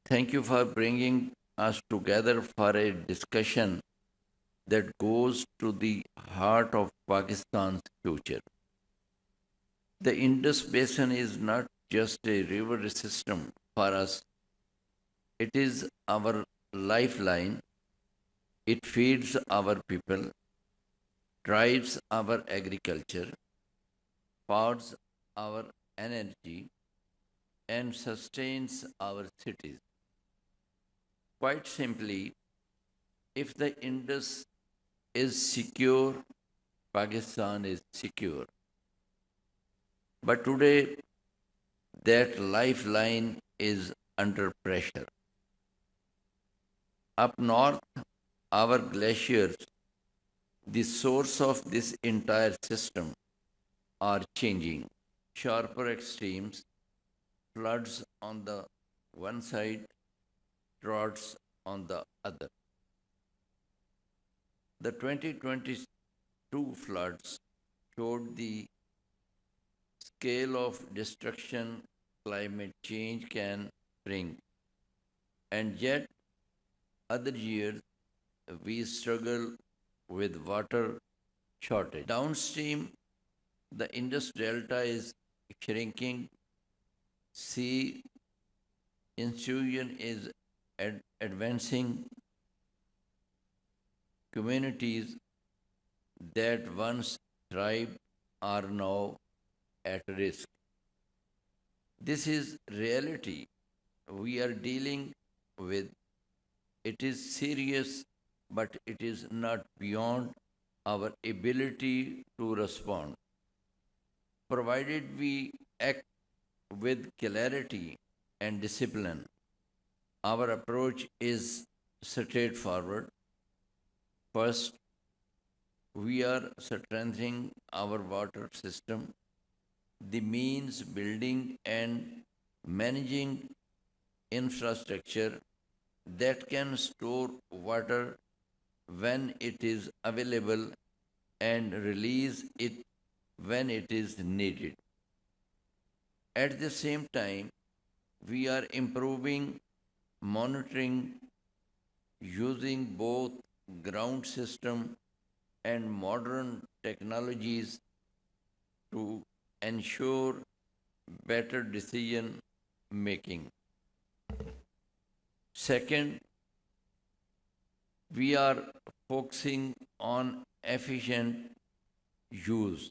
Thank you for bringing us together for a discussion that goes to the heart of Pakistan's future. The Indus Basin is not just a river system for us, it is our lifeline. It feeds our people, drives our agriculture, powers our energy, and sustains our cities. Quite simply, if the Indus is secure, Pakistan is secure. But today, that lifeline is under pressure. Up north, our glaciers, the source of this entire system, are changing. Sharper extremes, floods on the one side, droughts on the other. The 2022 floods showed the scale of destruction climate change can bring, and yet other years we struggle with water shortage. Downstream, the Indus Delta is shrinking, sea intrusion is advancing, communities that once thrived are now at risk. This is reality we are dealing with. It is serious, but it is not beyond our ability to respond. Provided we act with clarity and discipline, our approach is straightforward. First, we are strengthening our water system, the means building and managing infrastructure that can store water when it is available and release it when it is needed. At the same time, we are improving monitoring using both ground system and modern technologies to ensure better decision making. Second, we are focusing on efficient use.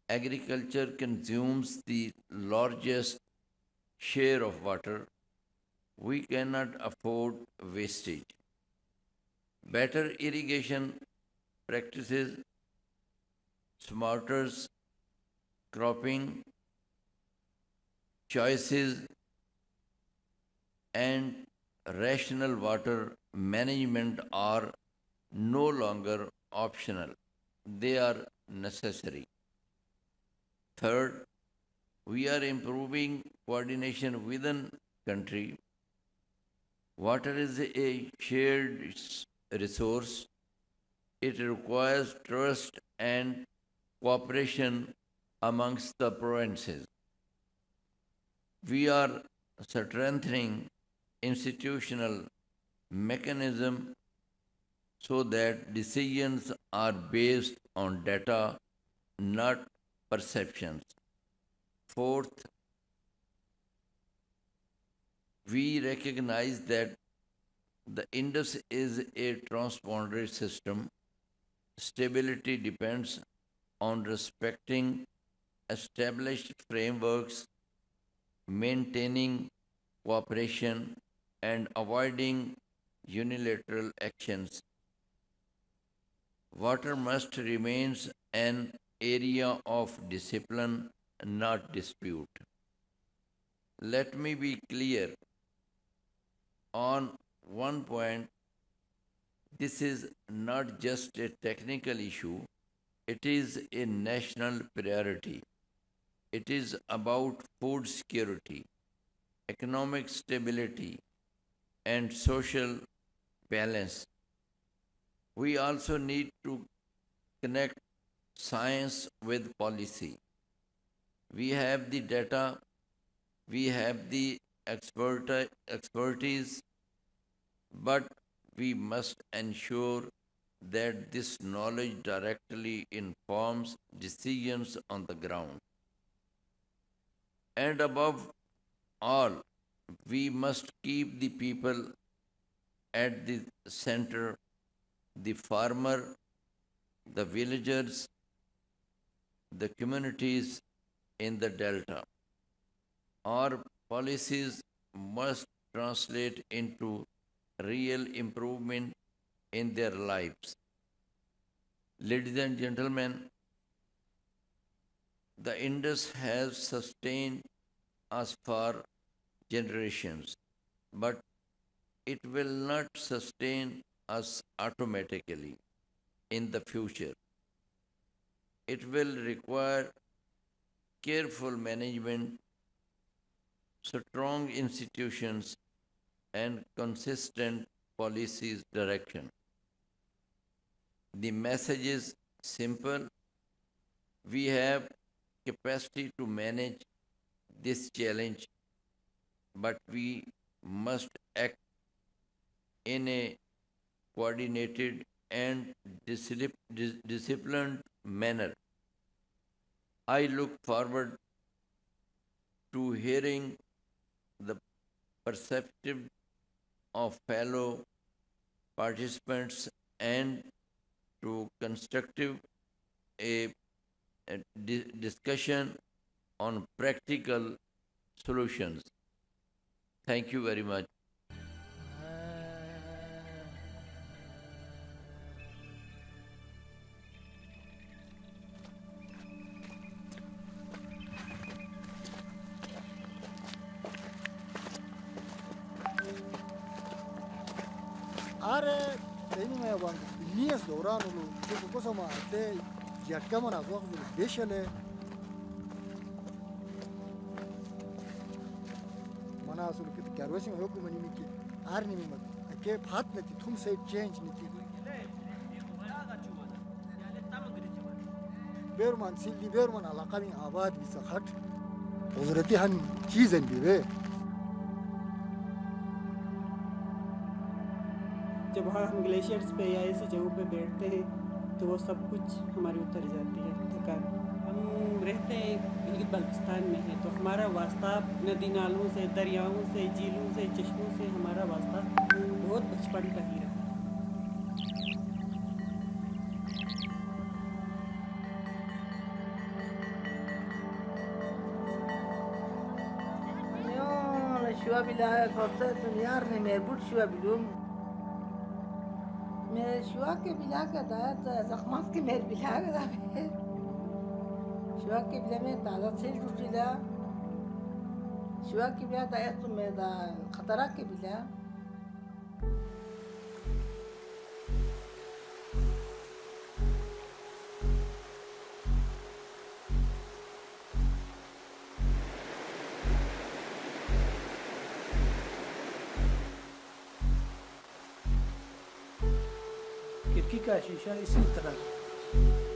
Agriculture consumes the largest share of water. We cannot afford wastage. Better irrigation practices, smarter cropping choices, and rational water management are no longer optional. They are necessary. Third, we are improving coordination within country. Water is a shared resource. It requires trust and cooperation amongst the provinces. We are strengthening institutional mechanism so that decisions are based on data, not perceptions. Fourth, we recognize that the Indus is a transponder system. Stability depends on respecting established frameworks, maintaining cooperation, and avoiding unilateral actions. Water must remain an area of discipline, not dispute. Let me be clear on one point. This is not just a technical issue, it is a national priority. It is about food security, economic stability, and social balance. We also need to connect science with policy. We have the data, we have the expertise, but we must ensure that this knowledge directly informs decisions on the ground. And above all, we must keep the people at the center, the farmer, the villagers, the communities in the delta. Our policies must translate into real improvement in their lives. Ladies and gentlemen, the Indus has sustained us for generations, but it will not sustain us automatically in the future. It will require careful management, strong institutions, and consistent policies direction. The message is simple. We have capacity to manage this challenge, but we must act in a coordinated and disciplined manner. I look forward to hearing the perspective of fellow participants and to constructive a discussion on practical solutions. Thank you very much. Are ini me wan nias doran lu tu cosa ma te ya kamera zo du beshale mana asul kit karwesi me yoku mani ki ar ni me ke phat ne ti thum se change ni ti berman sildi berman ala qami abad bi sakhat uzrati han cheezen bi be जब हम glaciers पे या ऐसी जगहों पे बैठते हैं तो वो सब कुछ हमारी उतर जाती है थकान। हम रहते हैं गिलगित बाल्टिस्तान में है तो हमारा वास्ता नदी नालों से, दरियाओं से, झीलों से, चश्मों से हमारा वास्ता बहुत बचपन का ही रहा। شو بلا فرصة يارني مربوط شو بدوم मैं शुआ के बिला का दायत जख्मात के मेरे बिला का दायत शुआ के बिला में ताज़ा सेल टूटिला शुआ के बिला दायत तो मैं दा खतरा के बिला खिड़की का शीशा इसी तरह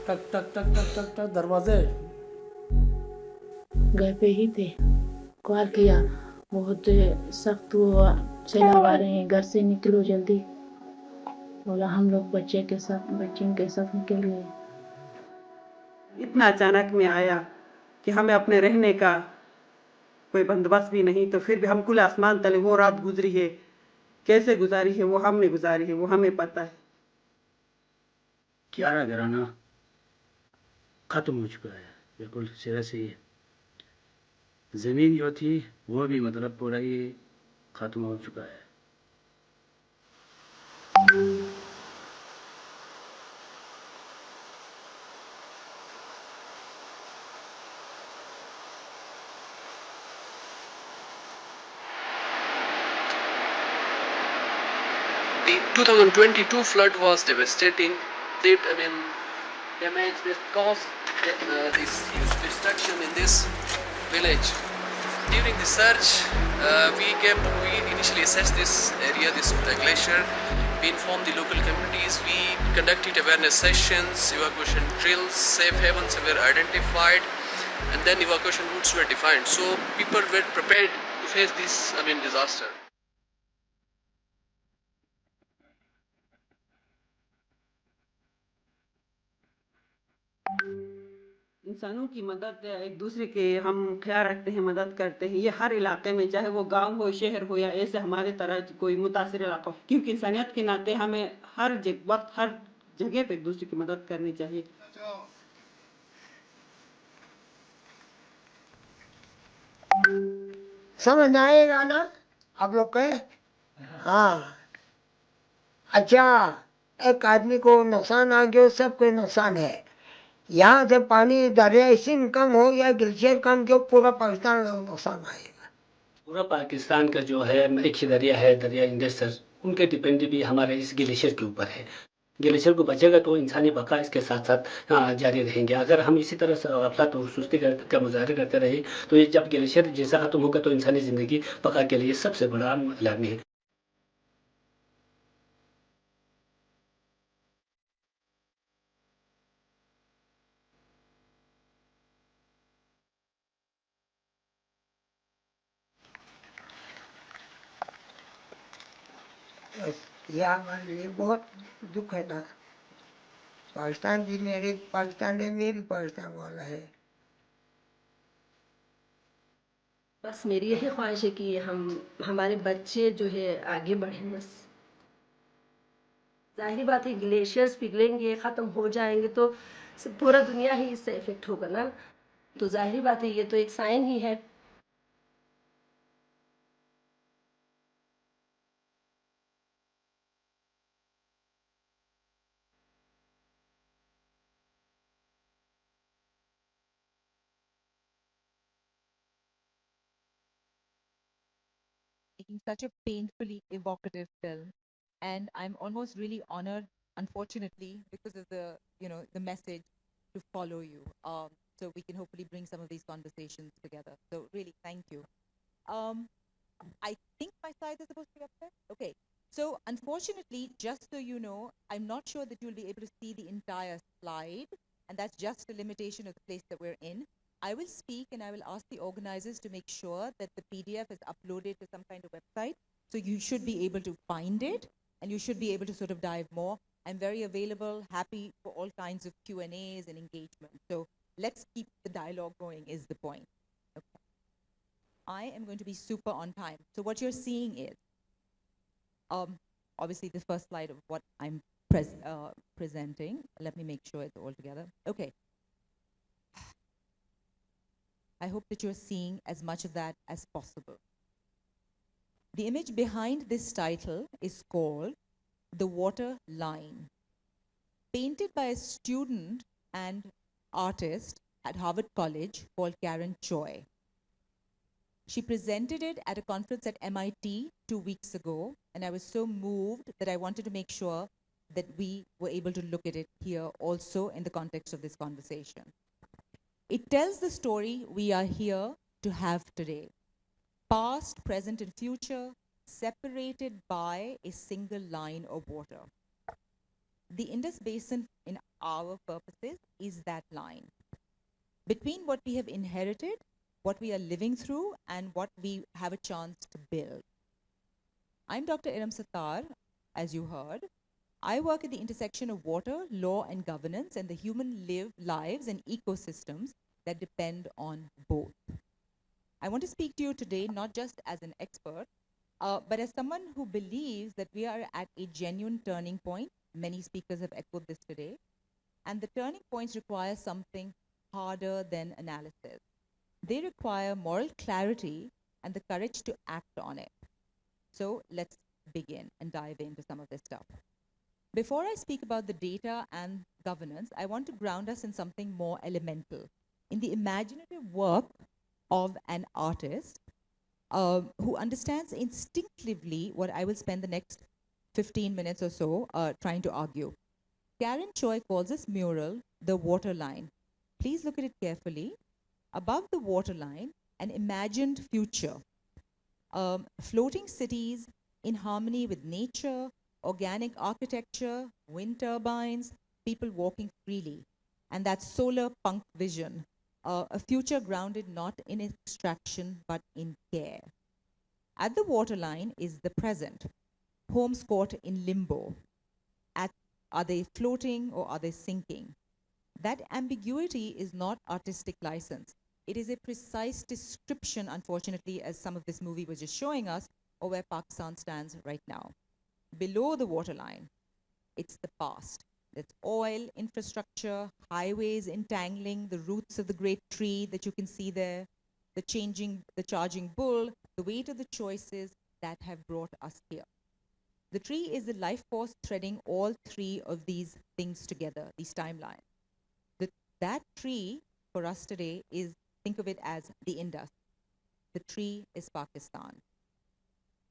टक टक टक टक टक टक दरवाजे घर पे ही थे। कॉल किया, बहुत सख्त हुआ, सैलाब आ रहे हैं, घर से निकलो जल्दी। बोला हम लोग बच्चों के साथ निकल गए। इतना अचानक में आया कि हमें अपने रहने का कोई बंदोबस्त भी नहीं, तो फिर भी हम खुले आसमान तले वो रात गुजरी है। कैसे गुजारी है वो हमने गुजारी है, वो हमें पता है। ग्यारह घराना खत्म हो चुका है, बिल्कुल सिरे से ही। जमीन जो थी वो भी मतलब पूरा ही खत्म हो चुका है। The 2022 flood was devastating. Damage that caused this huge destruction in this village. During the search, we initially assessed this area, this glacier. We informed the local communities. We conducted awareness sessions, evacuation drills, safe havens were identified, and then evacuation routes were defined. So people were prepared to face this, disaster. इंसानों की मदद एक दूसरे के हम ख्याल रखते हैं, मदद करते हैं, ये हर इलाके में, चाहे वो गांव हो, शहर हो या ऐसे हमारे तरह कोई मुतासिर इलाका हो, क्योंकि इंसानियत के नाते हमें हर वक्त हर जगह पे एक दूसरे की मदद करनी चाहिए। समझ आएगा ना आप लोग के? हाँ। अच्छा, एक आदमी को नुकसान आ गया, सबको नुकसान है। यहाँ से पानी दरिया सिंध कम हो या ग्लेशियर कम क्यों, पूरा पाकिस्तान को नुकसान आएगा। पूरा पाकिस्तान का जो है एक ही दरिया है, दरिया इंडस, उनके डिपेंड भी हमारे इस ग्लेशियर के ऊपर है। ग्लेशियर को बचेगा तो इंसानी बका इसके साथ साथ जारी रहेंगे। अगर हम इसी तरह से गफलत और सुस्ती का मुजाहरा करते रहे तो ये जब ग्लेशियर जैसा खत्म होगा तो इंसानी ज़िंदगी बका के लिए सबसे बड़ा लामी है। यह हमारे लिए बहुत दुख है ना। पाकिस्तान भी मेरे पाकिस्तान है, मेरी पाकिस्तान वाला है। बस मेरी यही ख्वाहिश है कि हमारे बच्चे जो है आगे बढ़ें। बस जाहिर बात है, ग्लेशियर्स पिघलेंगे, ख़त्म हो जाएंगे तो पूरा दुनिया ही इससे इफेक्ट होगा ना। तो जाहिर बात है, ये तो एक साइन ही है। Making such a painfully evocative film. And I'm almost really honored, unfortunately, because of the message to follow you. So we can hopefully bring some of these conversations together. So really, thank you. Um, I think my slide is supposed to be up there. Okay. So unfortunately, just so you know, I'm not sure that you'll be able to see the entire slide, and that's just a limitation of the place that we're in. I will speak and I will ask the organizers to make sure that the PDF is uploaded to some kind of website. So you should be able to find it and you should be able to sort of dive more. I'm very available, happy for all kinds of Q&As and engagement. So let's keep the dialogue going is the point. Okay. I am going to be super on time. So what you're seeing is, obviously the first slide of what I'm presenting. Let me make sure it's all together. Okay. I hope that you're seeing as much of that as possible. The image behind this title is called The Water Line, painted by a student and artist at Harvard College called Karen Choi. She presented it at a conference at MIT 2 weeks ago, and I was so moved that I wanted to make sure that we were able to look at it here also in the context of this conversation. It tells the story we are here to have today. Past, present, and future, separated by a single line of water. The Indus Basin, in our purposes, is that line. Between what we have inherited, what we are living through, and what we have a chance to build. I'm Dr. Erum Sattar, as you heard. I work at the intersection of water, law, and governance, and the human lives and ecosystems that depend on both. I want to speak to you today not just as an expert, but as someone who believes that we are at a genuine turning point. Many speakers have echoed this today. And the turning points require something harder than analysis. They require moral clarity and the courage to act on it. So let's begin and dive into some of this stuff. Before I speak about the data and governance, I want to ground us in something more elemental, in the imaginative work of an artist who understands instinctively what I will spend the next 15 minutes or so trying to argue. Karen Choi calls this mural the water line. Please look at it carefully. Above the water line, an imagined future. Floating cities in harmony with nature, organic architecture, wind turbines, people walking freely. And that solar punk vision, a future grounded not in extraction but in care. At the waterline is the present, homes caught in limbo. Are they floating or are they sinking? That ambiguity is not artistic license. It is a precise description, unfortunately, as some of this movie was just showing us, of where Pakistan stands right now. Below the waterline, it's the past. That's oil, infrastructure, highways entangling the roots of the great tree that you can see there, the charging bull, the weight of the choices that have brought us here. The tree is the life force threading all three of these things together, these timelines. That tree for us today is, think of it as the Indus. The tree is Pakistan.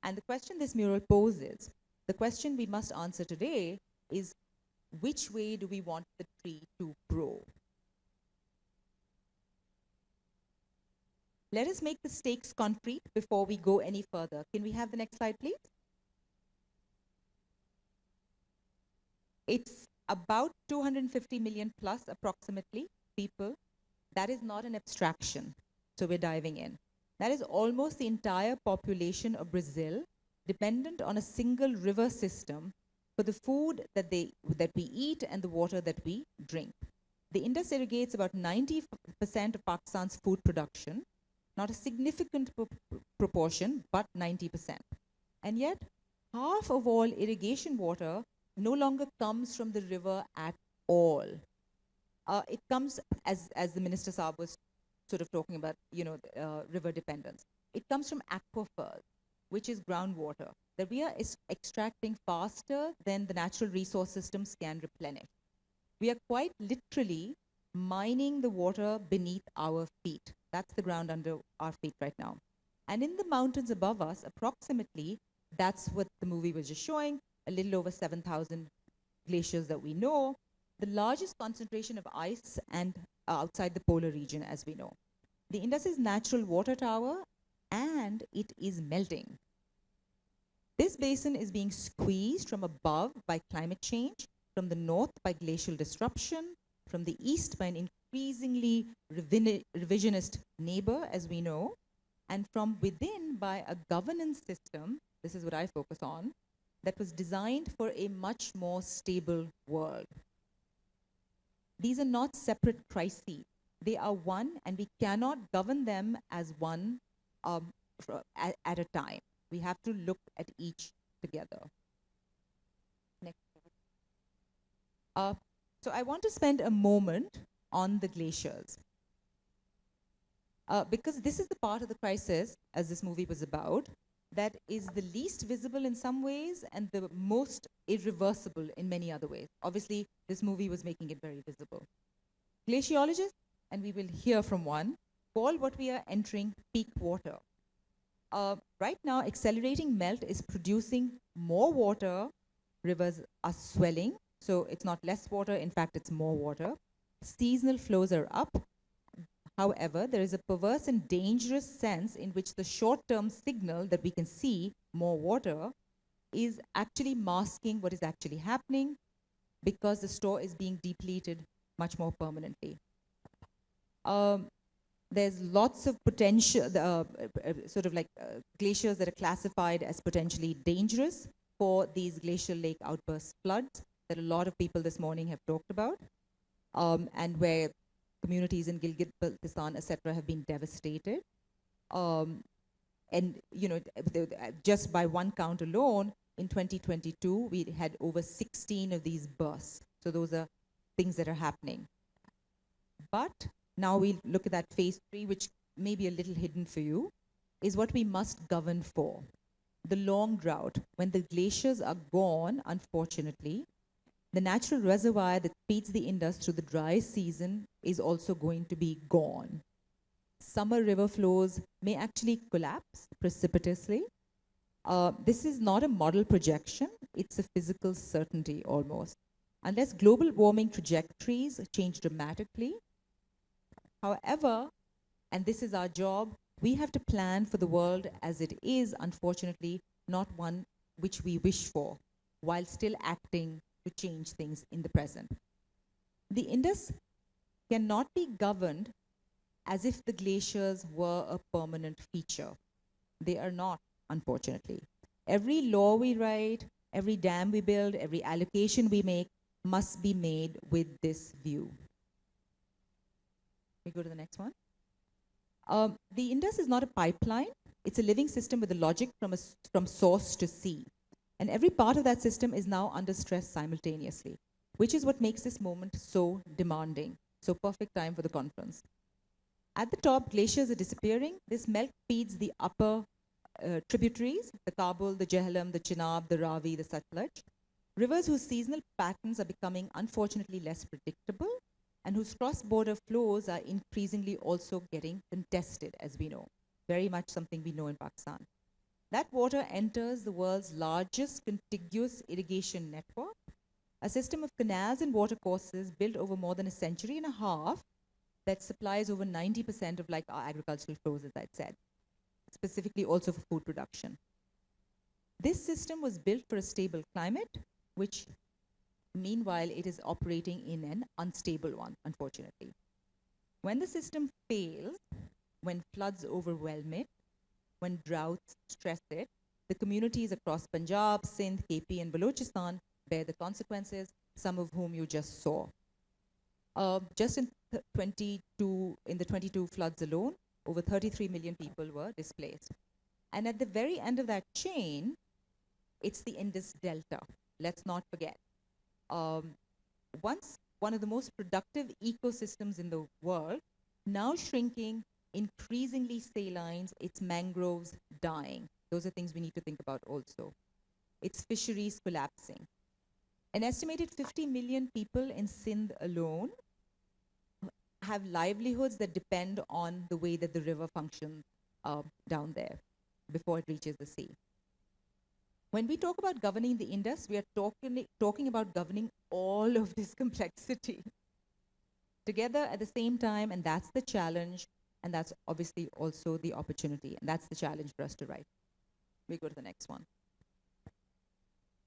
And the question this mural poses, the question we must answer today is, which way do we want the tree to grow? Let us make the stakes concrete before we go any further. Can we have the next slide, please? It's about 250 million plus approximately people. That is not an abstraction. So we're diving in. That is almost the entire population of Brazil, dependent on a single river system for the food that we eat and the water that we drink. The Indus irrigates about 90% of Pakistan's food production, not a significant proportion, but 90%. And yet, half of all irrigation water no longer comes from the river at all. It comes, as the Minister Saab was sort of talking about, river dependence. It comes from aquifers, which is groundwater, that we are extracting faster than the natural resource systems can replenish. We are quite literally mining the water beneath our feet. That's the ground under our feet right now. And in the mountains above us, approximately, that's what the movie was just showing, a little over 7,000 glaciers that we know, the largest concentration of ice and outside the polar region, as we know. The Indus is natural water tower, and it is melting. This basin is being squeezed from above by climate change, from the north by glacial disruption, from the east by an increasingly revisionist neighbor, as we know, and from within by a governance system, this is what I focus on, that was designed for a much more stable world. These are not separate crises. They are one, and we cannot govern them as one at a time. We have to look at each together. Next. So I want to spend a moment on the glaciers. Because this is the part of the crisis, as this movie was about, that is the least visible in some ways and the most irreversible in many other ways. Obviously, this movie was making it very visible. Glaciologists, and we will hear from one, call what we are entering peak water. Right now, accelerating melt is producing more water. Rivers are swelling, so it's not less water. In fact, it's more water. Seasonal flows are up. However, there is a perverse and dangerous sense in which the short-term signal that we can see, more water, is actually masking what is actually happening because the store is being depleted much more permanently. There's lots of potential, glaciers that are classified as potentially dangerous for these glacial lake outburst floods that a lot of people this morning have talked about, and where communities in Gilgit-Baltistan, etc., have been devastated. And just by one count alone, in 2022, we had over 16 of these bursts. So those are things that are happening. But now we look at that phase 3, which may be a little hidden for you, is what we must govern for. The long drought, when the glaciers are gone, unfortunately, the natural reservoir that feeds the Indus through the dry season is also going to be gone. Summer river flows may actually collapse precipitously. This is not a model projection, it's a physical certainty almost. Unless global warming trajectories change dramatically. However, and this is our job, we have to plan for the world as it is, unfortunately, not one which we wish for, while still acting to change things in the present. The Indus cannot be governed as if the glaciers were a permanent feature. They are not, unfortunately. Every law we write, every dam we build, every allocation we make must be made with this view. We go to the next one. The Indus is not a pipeline. It's a living system with a logic from source to sea. And every part of that system is now under stress simultaneously, which is what makes this moment so demanding. So perfect time for the conference. At the top, glaciers are disappearing. This melt feeds the upper tributaries, the Kabul, the Jhelum, the Chenab, the Ravi, the Satluj. Rivers whose seasonal patterns are becoming unfortunately less predictable and whose cross-border flows are increasingly also getting contested, as we know. Very much something we know in Pakistan. That water enters the world's largest contiguous irrigation network, a system of canals and watercourses built over more than a century and a half that supplies over 90% of like our agricultural flows, as I said, specifically also for food production. This system was built for a stable climate, which meanwhile it is operating in an unstable one, unfortunately. When the system fails, when floods overwhelm it, when droughts stress it, the communities across Punjab, Sindh, KP and Balochistan bear the consequences, some of whom you just saw. Just in the 22 floods alone, over 33 million people were displaced. And at the very end of that chain, it's the Indus Delta. Let's not forget. Once one of the most productive ecosystems in the world, now shrinking, increasingly saline, its mangroves dying. Those are things we need to think about also. Its fisheries collapsing. An estimated 50 million people in Sindh alone have livelihoods that depend on the way that the river functions down there before it reaches the sea. When we talk about governing the Indus, we are talking about governing all of this complexity together at the same time, and that's the challenge, and that's obviously also the opportunity, and that's the challenge for us to write. We go to the next one.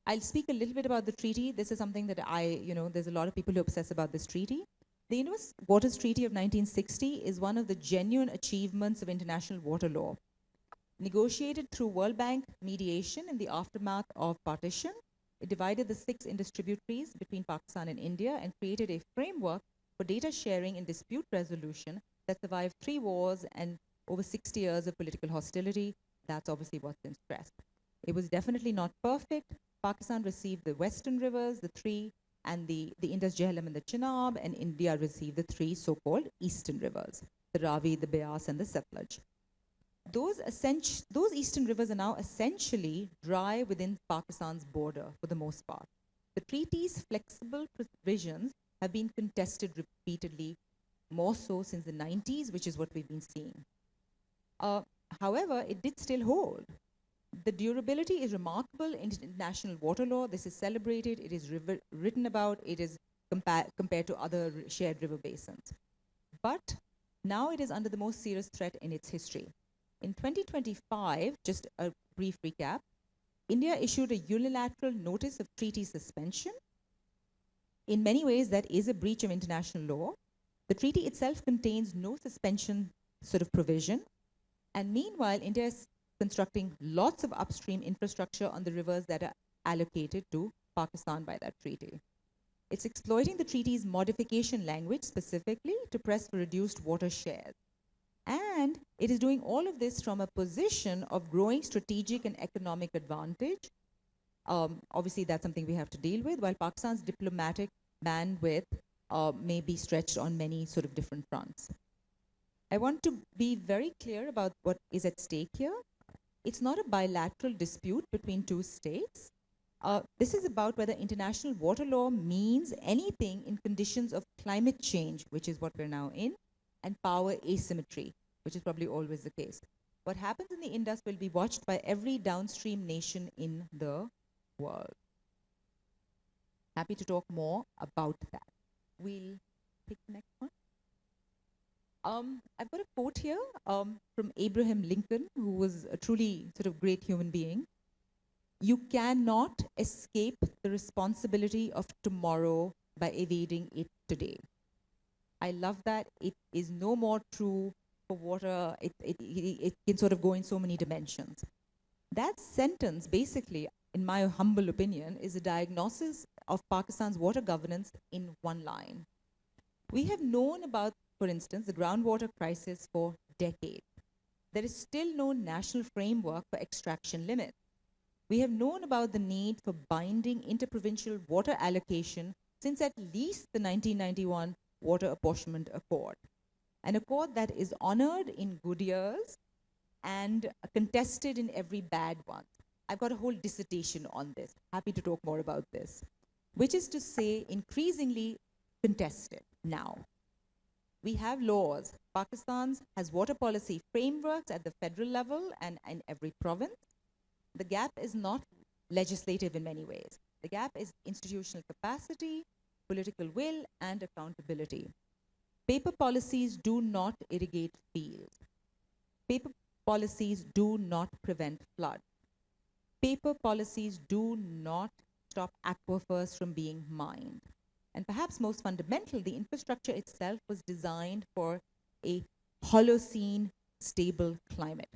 I'll speak a little bit about the treaty. This is something that there's a lot of people who obsess about this treaty. The Indus Waters Treaty of 1960 is one of the genuine achievements of international water law. Negotiated through World Bank mediation in the aftermath of partition, it divided the 6 Indus tributaries between Pakistan and India and created a framework for data sharing and dispute resolution that survived 3 wars and over 60 years of political hostility. That's obviously what's in stress. It was definitely not perfect. Pakistan received the western rivers, the 3, and the Indus, Jhelum, and the Chenab, and India received the 3 so-called eastern rivers, the Ravi, the Beas, and the Satluj. Those eastern rivers are now essentially dry within Pakistan's border for the most part. The treaty's flexible provisions have been contested repeatedly, more so since the 90s, which is what we've been seeing. However, it did still hold. The durability is remarkable in international water law. This is celebrated, it is written about, it is compared to other shared river basins. But now it is under the most serious threat in its history. In 2025, just a brief recap, India issued a unilateral notice of treaty suspension. In many ways, that is a breach of international law. The treaty itself contains no suspension sort of provision. And meanwhile, India is constructing lots of upstream infrastructure on the rivers that are allocated to Pakistan by that treaty. It's exploiting the treaty's modification language specifically to press for reduced water shares. And it is doing all of this from a position of growing strategic and economic advantage. Obviously, that's something we have to deal with, while Pakistan's diplomatic bandwidth may be stretched on many sort of different fronts. I want to be very clear about what is at stake here. It's not a bilateral dispute between 2 states. This is about whether international water law means anything in conditions of climate change, which is what we're now in, and power asymmetry, which is probably always the case. What happens in the Indus will be watched by every downstream nation in the world. Happy to talk more about that. We'll pick the next one. I've got a quote here from Abraham Lincoln, who was a truly sort of great human being. You cannot escape the responsibility of tomorrow by evading it today. I love that. It is no more true for water. It can sort of go in so many dimensions. That sentence, basically, in my humble opinion, is a diagnosis of Pakistan's water governance in one line. We have known about, for instance, the groundwater crisis for decades. There is still no national framework for extraction limits. We have known about the need for binding interprovincial water allocation since at least the 1991 Water Apportionment Accord, an accord that is honored in good years and contested in every bad one. I've got a whole dissertation on this. Happy to talk more about this, which is to say increasingly contested now. We have laws. Pakistan has water policy frameworks at the federal level and in every province. The gap is not legislative in many ways. The gap is institutional capacity, political will, and accountability. Paper policies do not irrigate fields. Paper policies do not prevent flood. Paper policies do not stop aquifers from being mined. And perhaps most fundamental, the infrastructure itself was designed for a Holocene stable climate.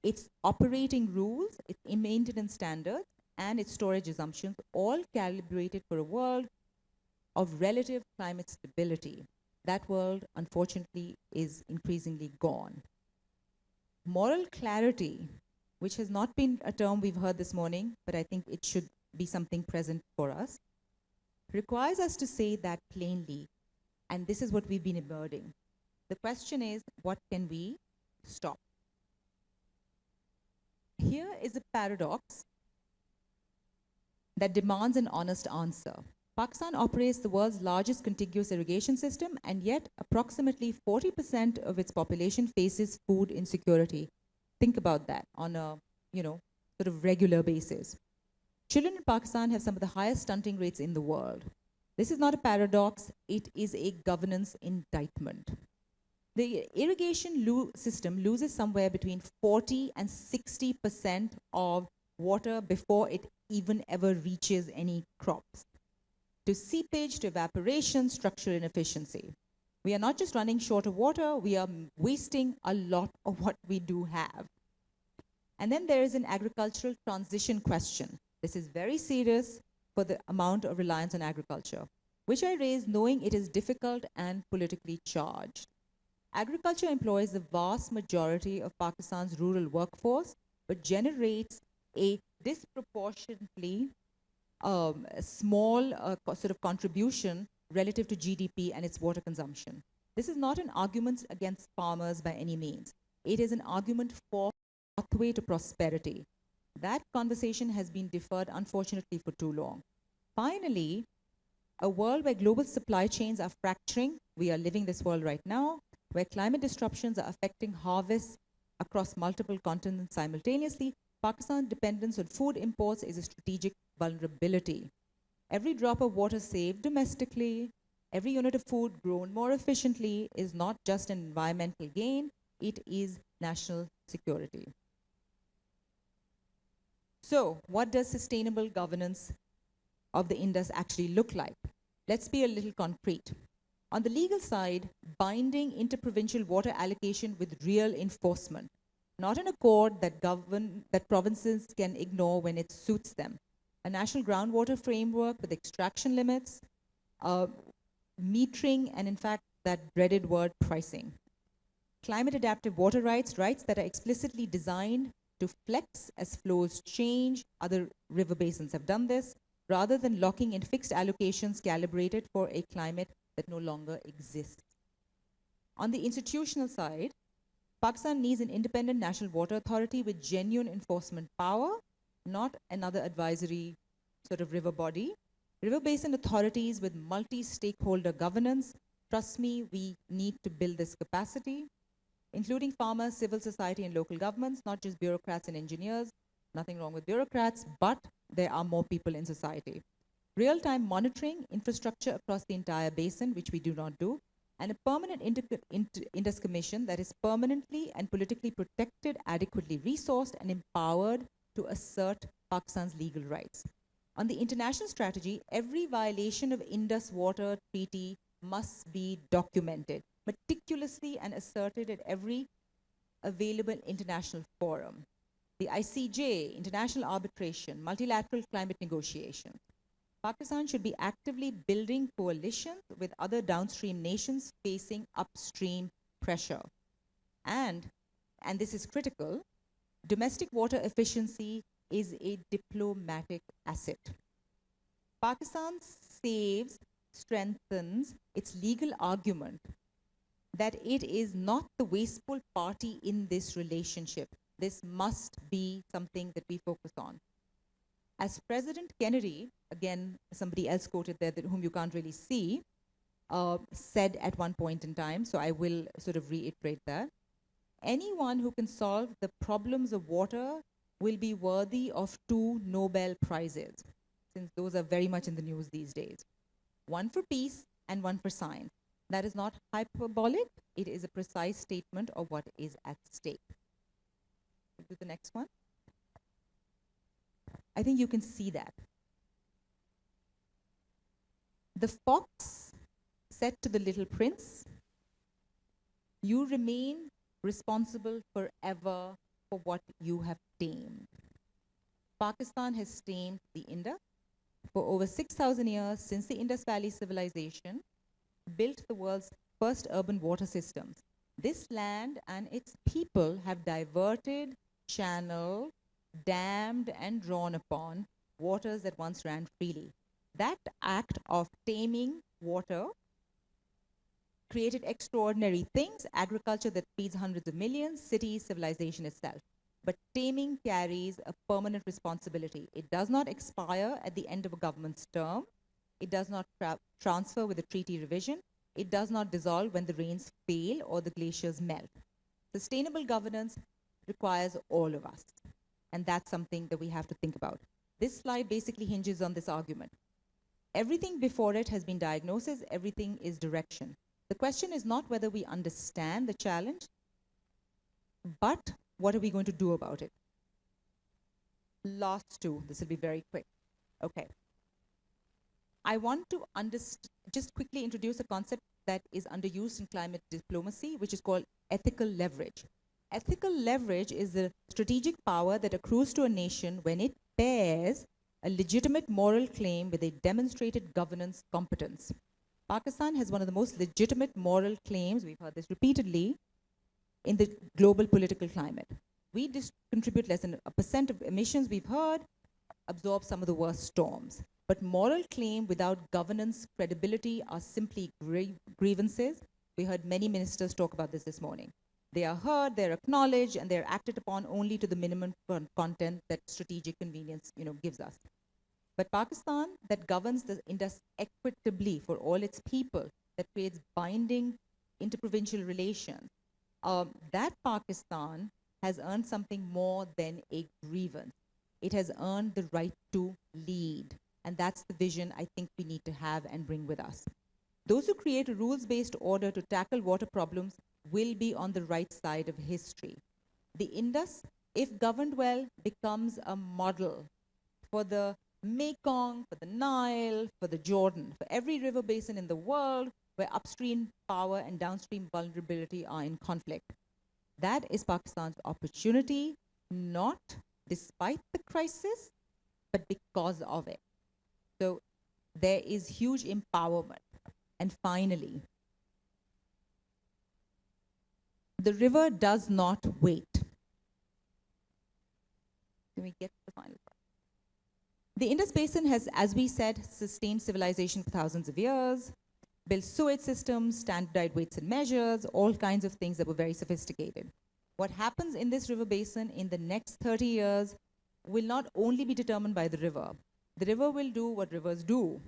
Its operating rules, its maintenance standards, and its storage assumptions all calibrated for a world of relative climate stability. That world, unfortunately, is increasingly gone. Moral clarity, which has not been a term we've heard this morning, but I think it should be something present for us, requires us to say that plainly, and this is what we've been emerging. The question is, what can we stop? Here is a paradox that demands an honest answer. Pakistan operates the world's largest contiguous irrigation system, and yet approximately 40% of its population faces food insecurity. Think about that on a, sort of regular basis. Children in Pakistan have some of the highest stunting rates in the world. This is not a paradox, it is a governance indictment. The irrigation system loses somewhere between 40 and 60% of water before it even ever reaches any crops. To seepage, to evaporation, structural inefficiency. We are not just running short of water, we are wasting a lot of what we do have. And then there is an agricultural transition question. This is very serious for the amount of reliance on agriculture, which I raise knowing it is difficult and politically charged. Agriculture employs the vast majority of Pakistan's rural workforce, but generates a disproportionately small sort of contribution relative to GDP and its water consumption. This is not an argument against farmers by any means. It is an argument for a pathway to prosperity. That conversation has been deferred, unfortunately, for too long. Finally, a world where global supply chains are fracturing, we are living this world right now, where climate disruptions are affecting harvests across multiple continents simultaneously, Pakistan's dependence on food imports is a strategic vulnerability. Every drop of water saved domestically, every unit of food grown more efficiently is not just an environmental gain, it is national security. So, what does sustainable governance of the Indus actually look like? Let's be a little concrete. On the legal side, binding interprovincial water allocation with real enforcement, not an accord that provinces can ignore when it suits them. A national groundwater framework with extraction limits, metering, and in fact, that dreaded word, pricing. Climate adaptive water rights that are explicitly designed to flex as flows change. Other river basins have done this, rather than locking in fixed allocations calibrated for a climate that no longer exists. On the institutional side, Pakistan needs an independent national water authority with genuine enforcement power, not another advisory sort of river body. River basin authorities with multi-stakeholder governance. Trust me, we need to build this capacity, including farmers, civil society, and local governments, not just bureaucrats and engineers. Nothing wrong with bureaucrats, but there are more people in society. Real-time monitoring infrastructure across the entire basin, which we do not do, and a permanent Indus Commission that is permanently and politically protected, adequately resourced, and empowered to assert Pakistan's legal rights. On the international strategy, every violation of Indus Water Treaty must be documented meticulously and asserted at every available international forum. the ICJ, international arbitration, multilateral climate negotiations. Pakistan should be actively building coalitions with other downstream nations facing upstream pressure. And this is critical, domestic water efficiency is a diplomatic asset. Pakistan strengthens its legal argument that it is not the wasteful party in this relationship. This must be something that we focus on. As President Kennedy, again, somebody else quoted there whom you can't really see, said at one point in time, so I will sort of reiterate that, anyone who can solve the problems of water will be worthy of 2 Nobel Prizes, since those are very much in the news these days. One for peace and one for science. That is not hyperbolic, it is a precise statement of what is at stake. Do the next one. I think you can see that. The fox said to the little prince, "You remain responsible forever for what you have tamed." Pakistan has tamed the Indus for over 6,000 years since the Indus Valley civilization built the world's first urban water systems. This land and its people have diverted, channeled, dammed and drawn upon waters that once ran freely. That act of taming water created extraordinary things, agriculture that feeds hundreds of millions, cities, civilization itself. But taming carries a permanent responsibility. It does not expire at the end of a government's term. It does not transfer with a treaty revision. It does not dissolve when the rains fail or the glaciers melt. Sustainable governance requires all of us. And that's something that we have to think about. This slide basically hinges on this argument. Everything before it has been diagnosis, everything is direction. The question is not whether we understand the challenge, but what are we going to do about it? Last 2, this will be very quick. Okay. I want to just quickly introduce a concept that is underused in climate diplomacy, which is called ethical leverage. Ethical leverage is the strategic power that accrues to a nation when it pairs a legitimate moral claim with a demonstrated governance competence. Pakistan has one of the most legitimate moral claims, we've heard this repeatedly, in the global political climate. We contribute less than 1% of emissions, we've heard, absorb some of the worst storms. But moral claim without governance credibility are simply grievances. We heard many ministers talk about this morning. They are heard, they're acknowledged, and they're acted upon only to the minimum content that strategic convenience gives us. But Pakistan, that governs the Indus equitably for all its people, that creates binding interprovincial relations, that Pakistan has earned something more than a grievance. It has earned the right to lead. And that's the vision I think we need to have and bring with us. Those who create a rules-based order to tackle water problems will be on the right side of history. The Indus, if governed well, becomes a model for the Mekong, for the Nile, for the Jordan, for every river basin in the world where upstream power and downstream vulnerability are in conflict. That is Pakistan's opportunity, not despite the crisis, but because of it. So there is huge empowerment. And finally, the river does not wait. Can we get to the final part? The Indus Basin has, as we said, sustained civilization for thousands of years, built sewage systems, standardized weights and measures, all kinds of things that were very sophisticated. What happens in this river basin in the next 30 years will not only be determined by the river. The river will do what rivers do,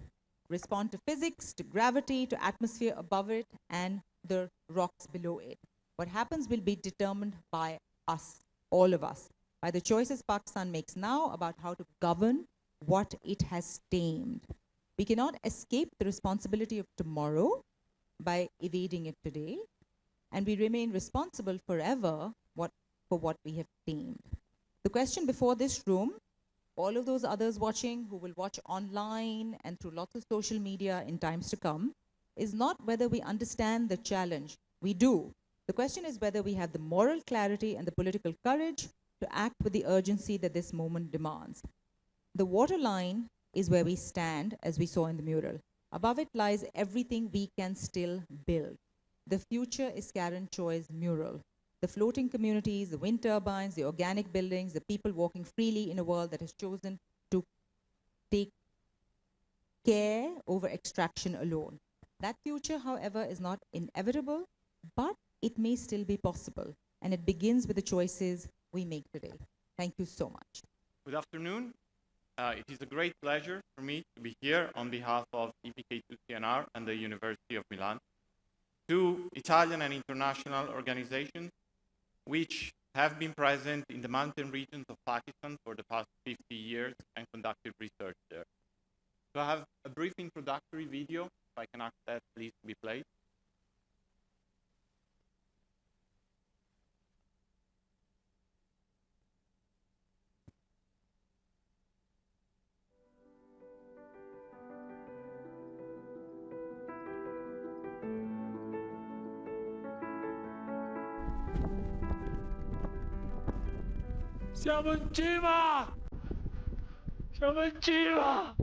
respond to physics, to gravity, to atmosphere above it, and the rocks below it. What happens will be determined by us, all of us, by the choices Pakistan makes now about how to govern what it has tamed. We cannot escape the responsibility of tomorrow by evading it today, and we remain responsible forever for what we have tamed. The question before this room, all of those others watching who will watch online and through lots of social media in times to come, is not whether we understand the challenge. We do. The question is whether we have the moral clarity and the political courage to act with the urgency that this moment demands. The waterline is where we stand, as we saw in the mural. Above it lies everything we can still build. The future is Karen Choi's mural. The floating communities, the wind turbines, the organic buildings, the people walking freely in a world that has chosen to take care over extraction alone. That future, however, is not inevitable, but it may still be possible. And it begins with the choices we make today. Thank you so much. Good afternoon. It is a great pleasure for me to be here on behalf of EPK2CNR and the University of Milan, two Italian and international organizations which have been present in the mountain regions of Pakistan for the past 50 years and conducted research there. So I have a brief introductory video, if I can ask that please to be played. Siamo in cima! Siamo in cima!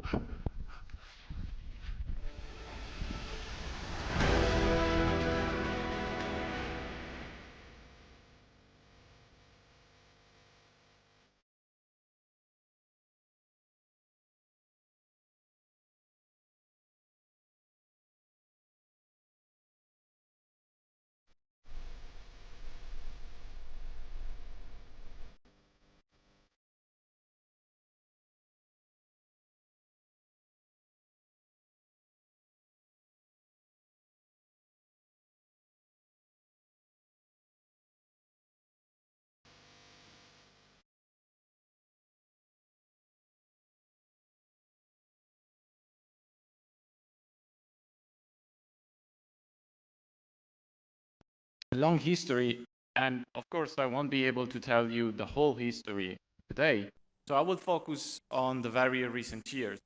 A long history, and of course I won't be able to tell you the whole history today, so I will focus on the very recent years.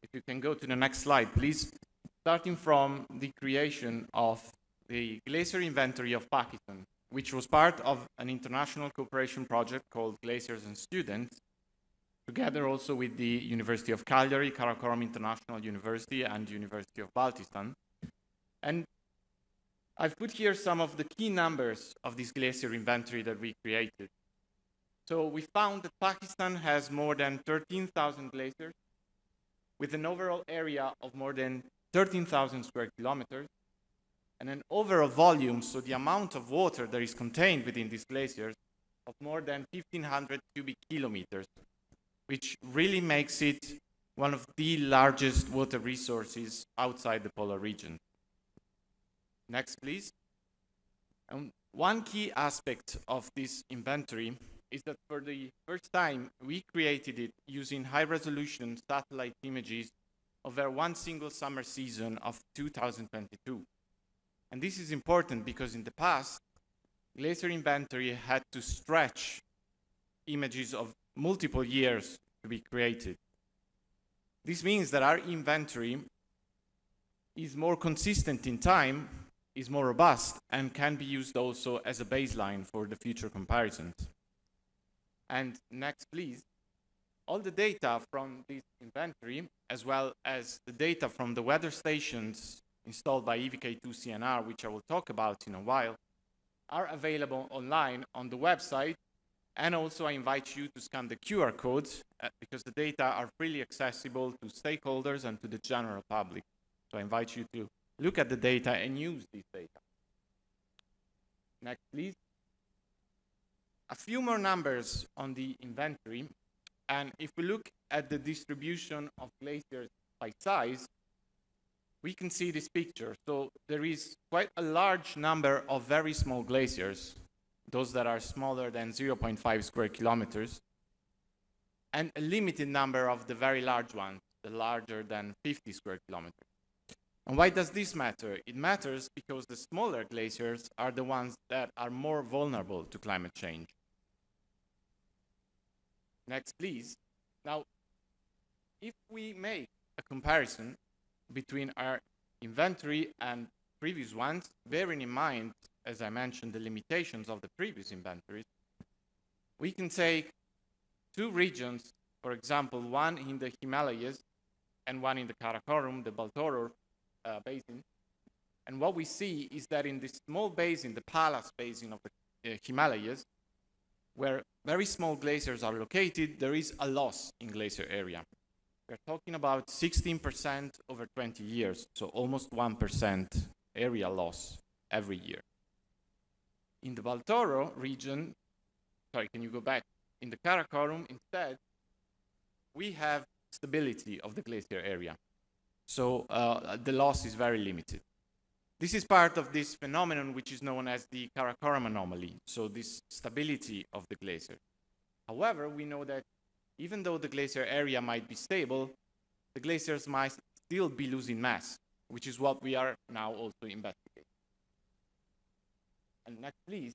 If you can go to the next slide, please. Starting from the creation of the glacier inventory of Pakistan, which was part of an international cooperation project called Glaciers and Students, together also with the University of Cagliari, Karakoram International University, and University of Baltistan. And I've put here some of the key numbers of this glacier inventory that we created. So we found that Pakistan has more than 13,000 glaciers with an overall area of more than 13,000 square kilometers and an overall volume, so the amount of water that is contained within these glaciers, of more than 1,500 cubic kilometers, which really makes it one of the largest water resources outside the polar region. Next, please. One key aspect of this inventory is that for the first time, we created it using high-resolution satellite images over one single summer season of 2022. And this is important because in the past, glacier inventory had to stretch images of multiple years to be created. This means that our inventory is more consistent in time, is more robust, and can be used also as a baseline for the future comparisons. And next, please. All the data from this inventory, as well as the data from the weather stations installed by EVK2CNR, which I will talk about in a while, are available online on the website. And also I invite you to scan the QR codes because the data are freely accessible to stakeholders and to the general public. So I invite you to look at the data and use this data. Next, please. A few more numbers on the inventory. And if we look at the distribution of glaciers by size, we can see this picture. So there is quite a large number of very small glaciers, those that are smaller than 0.5 square kilometers, and a limited number of the very large ones, the larger than 50 square kilometers. And why does this matter? It matters because the smaller glaciers are the ones that are more vulnerable to climate change. Next, please. Now, if we make a comparison between our inventory and previous ones, bearing in mind, as I mentioned, the limitations of the previous inventories, We can take two regions, for example, one in the Himalayas and one in the Karakoram, the Baltoro basin. And what we see is that in this small basin, the Pallas basin of the Himalayas, where very small glaciers are located, there is a loss in glacier area. We're talking about 16% over 20 years, so almost 1% area loss every year. In the Baltoro region, sorry, can you go back? In the Karakoram, instead, we have stability of the glacier area. So the loss is very limited. This is part of this phenomenon which is known as the Karakoram anomaly, so this stability of the glacier. However, we know that even though the glacier area might be stable, the glaciers might still be losing mass, which is what we are now also investigating. And next, please.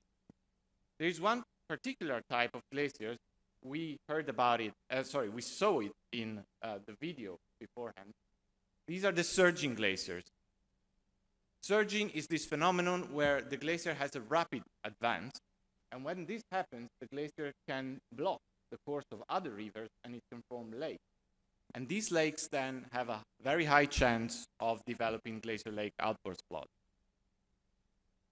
There is one particular type of glaciers. We heard about it, we saw it in the video beforehand. These are the surging glaciers. Surging is this phenomenon where the glacier has a rapid advance, and when this happens, the glacier can block the course of other rivers and it can form lakes. And these lakes then have a very high chance of developing glacier lake outburst flood.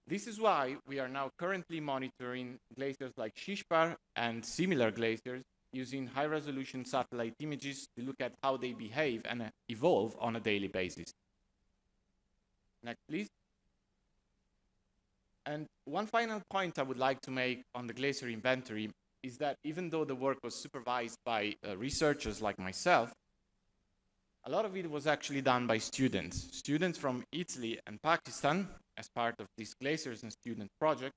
This is why we are now currently monitoring glaciers like Shishpar and similar glaciers using high-resolution satellite images to look at how they behave and evolve on a daily basis. Next, please. And one final point I would like to make on the glacier inventory is that even though the work was supervised by researchers like myself, a lot of it was actually done by students. Students from Italy and Pakistan as part of this Glaciers and Students project,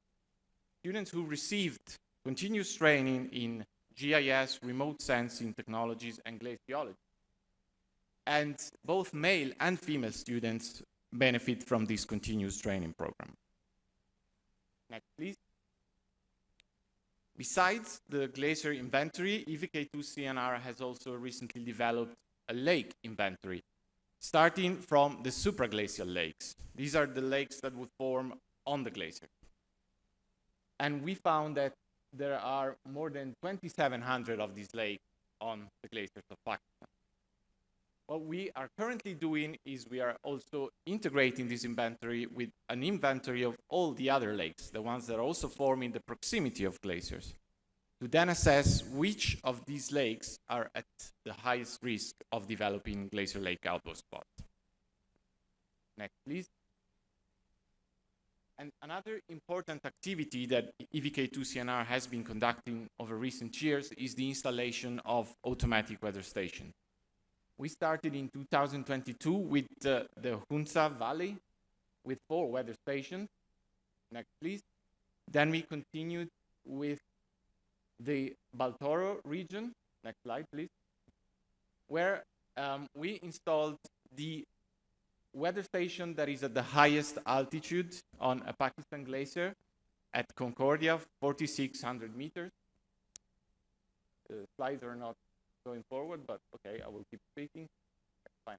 students who received continuous training in GIS, remote sensing technologies, and glaciology. And both male and female students benefit from this continuous training program. Next, please. Besides the glacier inventory, EVK2CNR has also recently developed a lake inventory, starting from the supraglacial lakes. These are the lakes that would form on the glacier. And we found that there are more than 2,700 of these lakes on the glaciers of Pakistan. What we are currently doing is we are also integrating this inventory with an inventory of all the other lakes, the ones that also form in the proximity of glaciers, to then assess which of these lakes are at the highest risk of developing glacier lake outburst flood. Next, please. And another important activity that EVK2CNR has been conducting over recent years is the installation of automatic weather stations. We started in 2022 with the Hunza Valley with 4 weather stations. Next, please. Then we continued with the Baltoro region. Next slide, please. Where we installed the weather station that is at the highest altitude on a Pakistan glacier at Concordia, 4,600 meters. Slides are not going forward, but okay, I will keep speaking. Fine.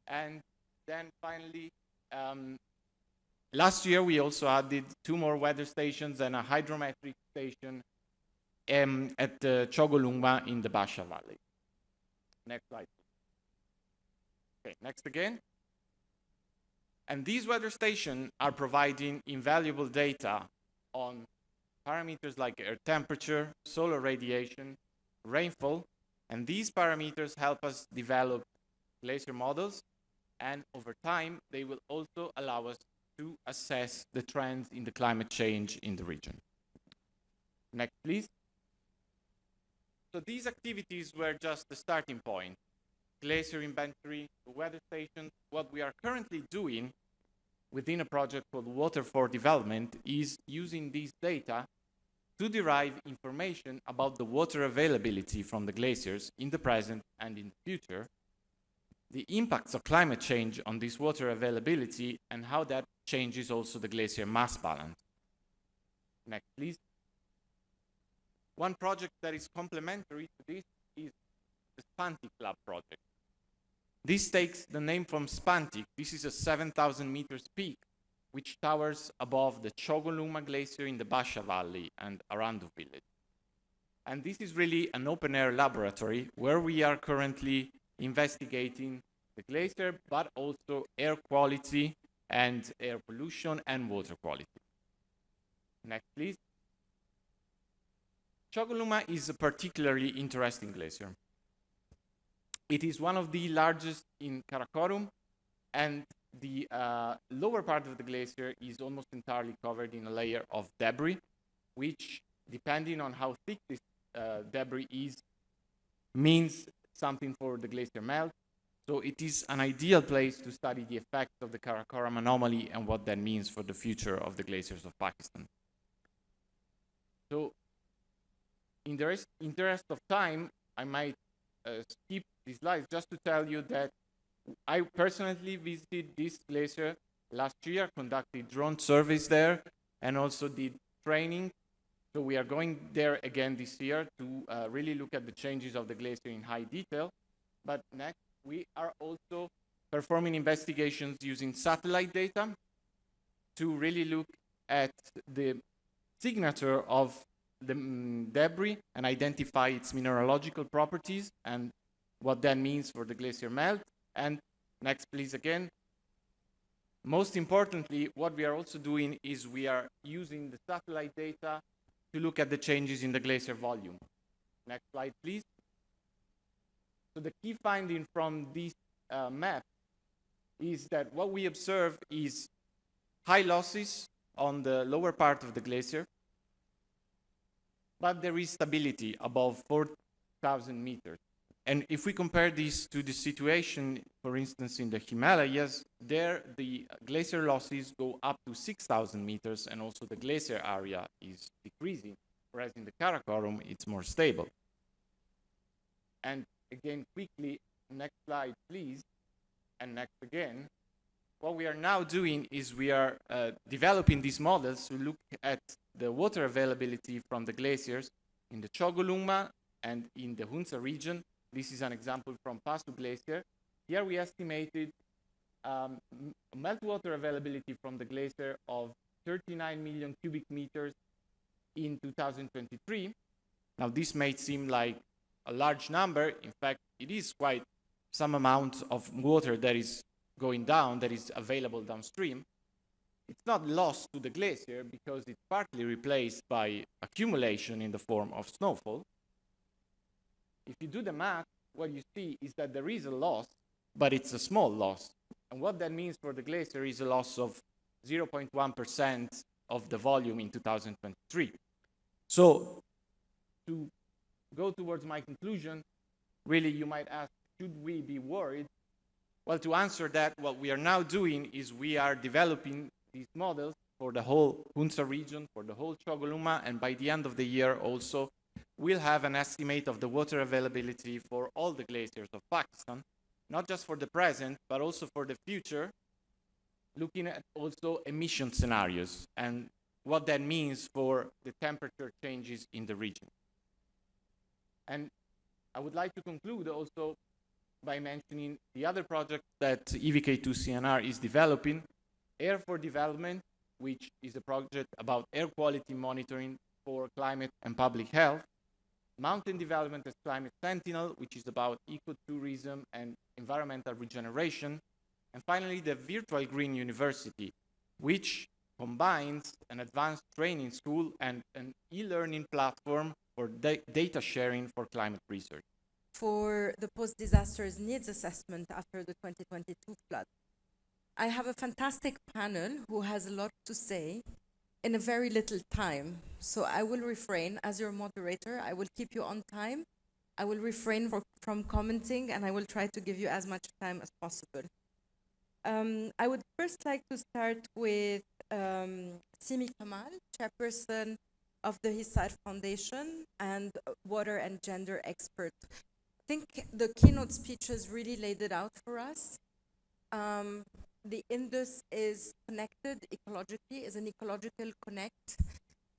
And then finally, last year we also added 2 more weather stations and a hydrometric station at Chogolungma in the Basha Valley. Next slide. Okay, next again. And these weather stations are providing invaluable data on parameters like air temperature, solar radiation, rainfall, and these parameters help us develop glacier models, and over time, they will also allow us to assess the trends in the climate change in the region. Next, please. So these activities were just the starting point. Glacier inventory, the weather station. What we are currently doing within a project called Water for Development is using these data to derive information about the water availability from the glaciers in the present and in the future, the impacts of climate change on this water availability, and how that changes also the glacier mass balance. Next, please. One project that is complementary to this is the Spantic Lab project. This takes the name from Spantic. This is a 7,000 meters peak which towers above the Chogolungma Glacier in the Basha Valley and Arandu village. And this is really an open-air laboratory where we are currently investigating the glacier, but also air quality and air pollution and water quality. Next, please. Chogoluma is a particularly interesting glacier. It is one of the largest in Karakorum, and the lower part of the glacier is almost entirely covered in a layer of debris, which, depending on how thick this debris is, means something for the glacier melt. So it is an ideal place to study the effects of the Karakoram anomaly and what that means for the future of the glaciers of Pakistan. So in the interest of time, I might skip these slides just to tell you that I personally visited this glacier last year, conducted drone surveys there, and also did training. So we are going there again this year to really look at the changes of the glacier in high detail. But next, we are also performing investigations using satellite data to really look at the signature of the debris and identify its mineralogical properties and what that means for the glacier melt. And next, please, again. Most importantly, what we are also doing is we are using the satellite data to look at the changes in the glacier volume. Next slide, please. So the key finding from this map is that what we observe is high losses on the lower part of the glacier, but there is stability above 4,000 meters. And if we compare this to the situation, for instance, in the Himalayas, there the glacier losses go up to 6,000 meters, and also the glacier area is decreasing, whereas in the Karakoram, it's more stable. And again, quickly, next slide, please, and next again. What we are now doing is we are developing these models to look at the water availability from the glaciers in the Chogolungma and in the Hunza region. This is an example from Pasu Glacier. Here we estimated meltwater availability from the glacier of 39 million cubic meters in 2023. Now this may seem like a large number. In fact, it is quite some amount of water that is going down, that is available downstream. It's not lost to the glacier because it's partly replaced by accumulation in the form of snowfall. If you do the math, what you see is that there is a loss, but it's a small loss. And what that means for the glacier is a loss of 0.1% of the volume in 2023. So to go towards my conclusion, really you might ask, should we be worried? Well, to answer that, what we are now doing is we are developing these models for the whole Hunza region, for the whole Chogolungma, and by the end of the year also, we'll have an estimate of the water availability for all the glaciers of Pakistan, not just for the present, but also for the future, looking at also emission scenarios and what that means for the temperature changes in the region. And I would like to conclude also by mentioning the other project that EVK2CNR is developing, Air for Development, which is a project about air quality monitoring for climate and public health, Mountain Development as Climate Sentinel, which is about ecotourism and environmental regeneration, and finally the Virtual Green University, which combines an advanced training school and an e-learning platform for data sharing for climate research. For the post-disasters needs assessment after the 2022 flood, I have a fantastic panel who has a lot to say in a very little time. So I will refrain, as your moderator, I will keep you on time. I will refrain from commenting, and I will try to give you as much time as possible. I would first like to start with Simi Kamal, Chairperson of the Hisar Foundation and water and gender expert. I think the keynote speeches really laid it out for us. The Indus is connected ecologically, is an ecological connect.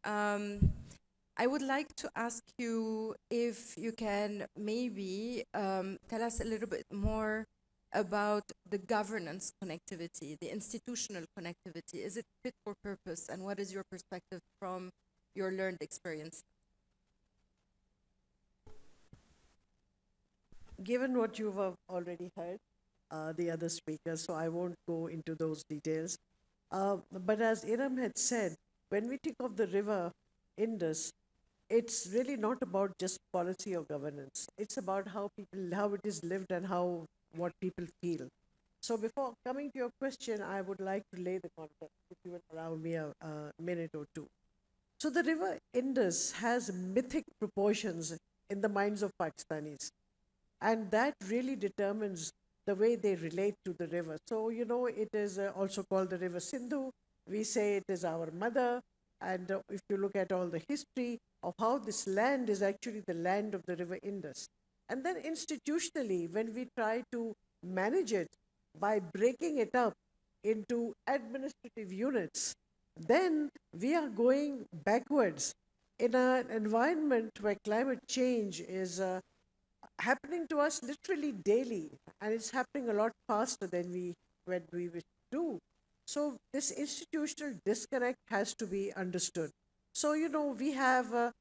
I would like to ask you if you can maybe tell us a little bit more about the governance connectivity, the institutional connectivity. Is it fit for purpose, and what is your perspective from your learned experience? given what you've already heard, the other speakers, so I won't go into those details. But as Erum had said, when we think of the river Indus, it's really not about just policy or governance. It's about how it is lived and what people feel. So before coming to your question, I would like to lay the context, if you will allow me a minute or two. So the river Indus has mythic proportions in the minds of Pakistanis. And that really determines the way they relate to the river. So, it is also called the river Sindhu. We say it is our mother. And if you look at all the history of how this land is actually the land of the river Indus. And then institutionally, when we try to manage it by breaking it up into administrative units, then we are going backwards in an environment where climate change is happening to us literally daily, and it's happening a lot faster than we wish to do. So this institutional disconnect has to be understood. So we have a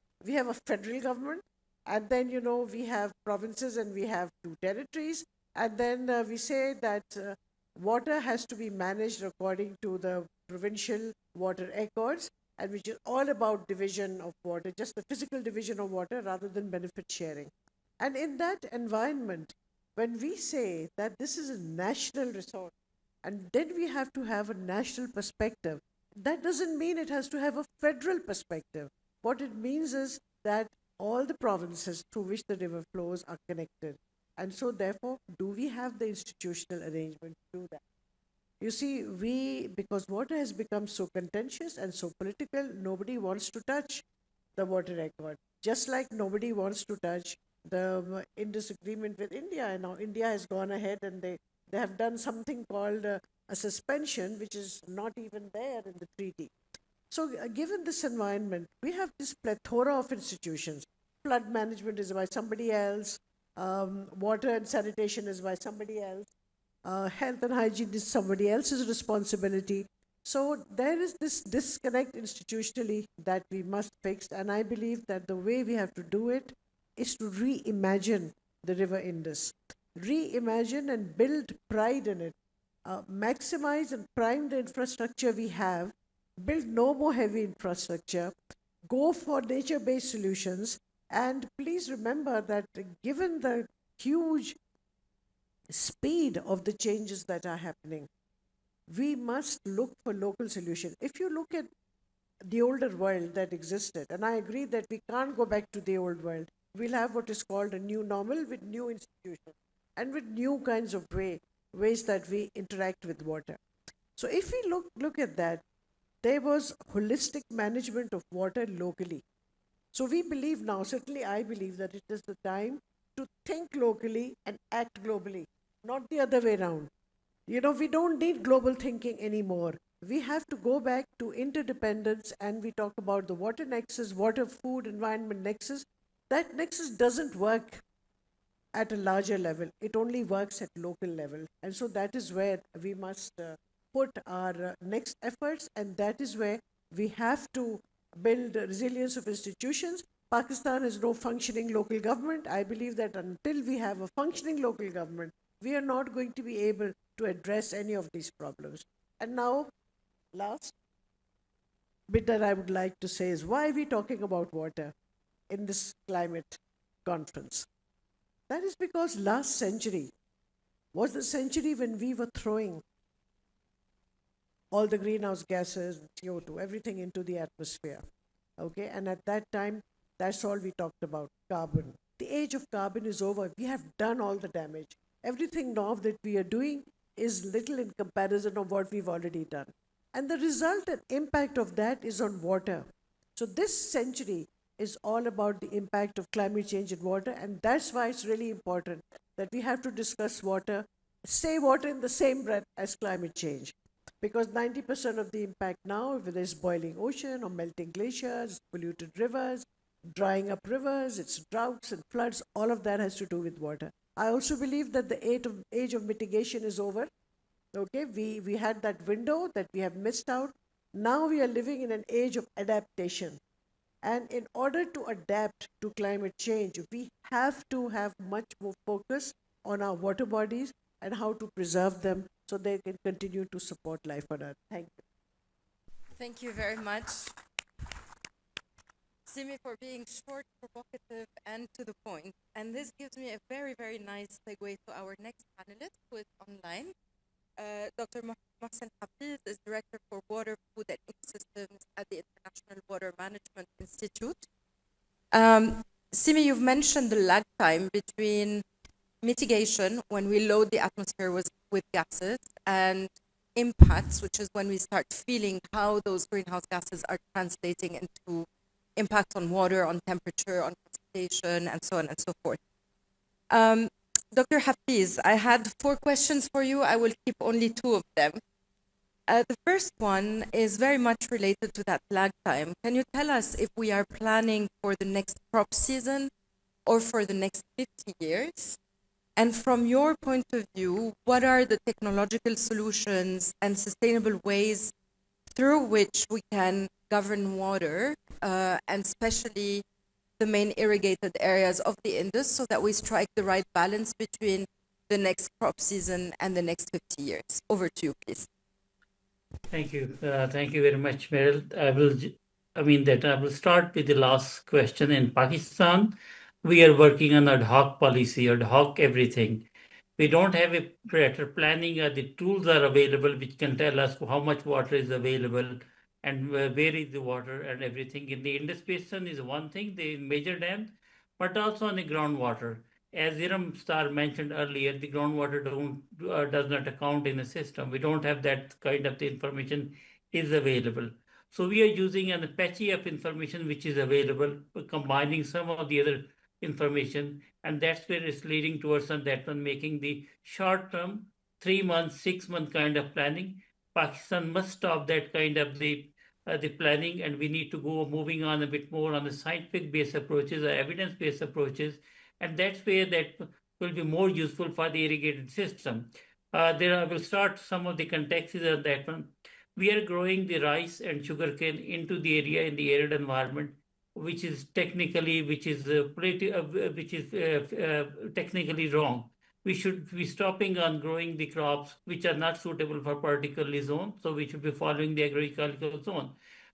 federal government, and then we have provinces and we have two territories, and then we say that water has to be managed according to the provincial water accords, and which is all about division of water, just the physical division of water rather than benefit sharing. And in that environment, when we say that this is a national resource, and then we have to have a national perspective, that doesn't mean it has to have a federal perspective. What it means is that all the provinces through which the river flows are connected. And so therefore, do we have the institutional arrangement to do that? You see, because water has become so contentious and so political, nobody wants to touch the water accord. Just like nobody wants to touch the Indus agreement with India. And now India has gone ahead and they have done something called a suspension, which is not even there in the treaty. So given this environment, we have this plethora of institutions. Flood management is by somebody else. Water and sanitation is by somebody else. Health and hygiene is somebody else's responsibility. So there is this disconnect institutionally that we must fix. And I believe that the way we have to do it is to reimagine the river Indus. Reimagine and build pride in it. Maximize and prime the infrastructure we have. Build no more heavy infrastructure. Go for nature-based solutions. And please remember that given the huge speed of the changes that are happening, we must look for local solutions. If you look at the older world that existed, and I agree that we can't go back to the old world, we'll have what is called a new normal with new institutions and with new kinds of ways that we interact with water. So if we look at that, there was holistic management of water locally. So we believe now, certainly I believe, that it is the time to think locally and act globally, not the other way around. We don't need global thinking anymore. We have to go back to interdependence, and we talk about the water nexus, water, food, environment nexus. That nexus doesn't work at a larger level. It only works at local level. And so that is where we must put our next efforts, and that is where we have to build resilience of institutions. Pakistan has no functioning local government. I believe that until we have a functioning local government, we are not going to be able to address any of these problems. And now, last bit that I would like to say is, why are we talking about water in this climate conference? That is because last century was the century when we were throwing all the greenhouse gases, CO2, everything into the atmosphere. Okay, and at that time, that's all we talked about, carbon. The age of carbon is over. We have done all the damage. Everything now that we are doing is little in comparison of what we've already done. And the result and impact of that is on water. So this century is all about the impact of climate change in water, and that's why it's really important that we have to discuss water, say water in the same breath as climate change. Because 90% of the impact now, whether it's boiling ocean or melting glaciers, polluted rivers, drying up rivers, it's droughts and floods, all of that has to do with water. I also believe that the age of mitigation is over. Okay, we had that window that we have missed out. Now we are living in an age of adaptation. And in order to adapt to climate change, we have to have much more focus on our water bodies and how to preserve them so they can continue to support life on Earth. Thank you. Thank you very much, Simi, for being short, provocative, and to the point. And this gives me a very, very nice segue to our next panelist who is online. Dr. Mohsen Hafiz is Director for Water, Food, and Ecosystems at the International Water Management Institute. Simi, you've mentioned the lag time between mitigation, when we load the atmosphere with gases, and impacts, which is when we start feeling how those greenhouse gases are translating into impacts on water, on temperature, on precipitation, and so on and so forth. Dr. Hafiz, I had 4 questions for you. I will keep only 2 of them. The first one is very much related to that lag time. Can you tell us if we are planning for the next crop season or for the next 50 years? And from your point of view, what are the technological solutions and sustainable ways through which we can govern water, and especially the main irrigated areas of the Indus, so that we strike the right balance between the next crop season and the next 50 years? Over to you, please. Thank you. Thank you very much, Meryl. I will start with the last question. In Pakistan, we are working on ad hoc policy, ad hoc everything. We don't have a better planning, or the tools are available which can tell us how much water is available and where is the water and everything. In the Indus Basin is one thing, the major dams, but also on the groundwater. As Erum Star mentioned earlier, the groundwater does not account in the system. We don't have that kind of the information is available. So we are using a patchy of information which is available, combining some of the other information, and that's where it's leading towards that one, making the short-term 3 months, 6-month kind of planning. Pakistan must stop that kind of the planning, and we need to go moving on a bit more on the scientific-based approaches or evidence-based approaches, and that's where that will be more useful for the irrigated system. There I will start some of the contexts on that one. We are growing the rice and sugarcane into the area in the arid environment, which is technically technically wrong. We should be stopping on growing the crops which are not suitable for particular zone. So we should be following the agricultural zone.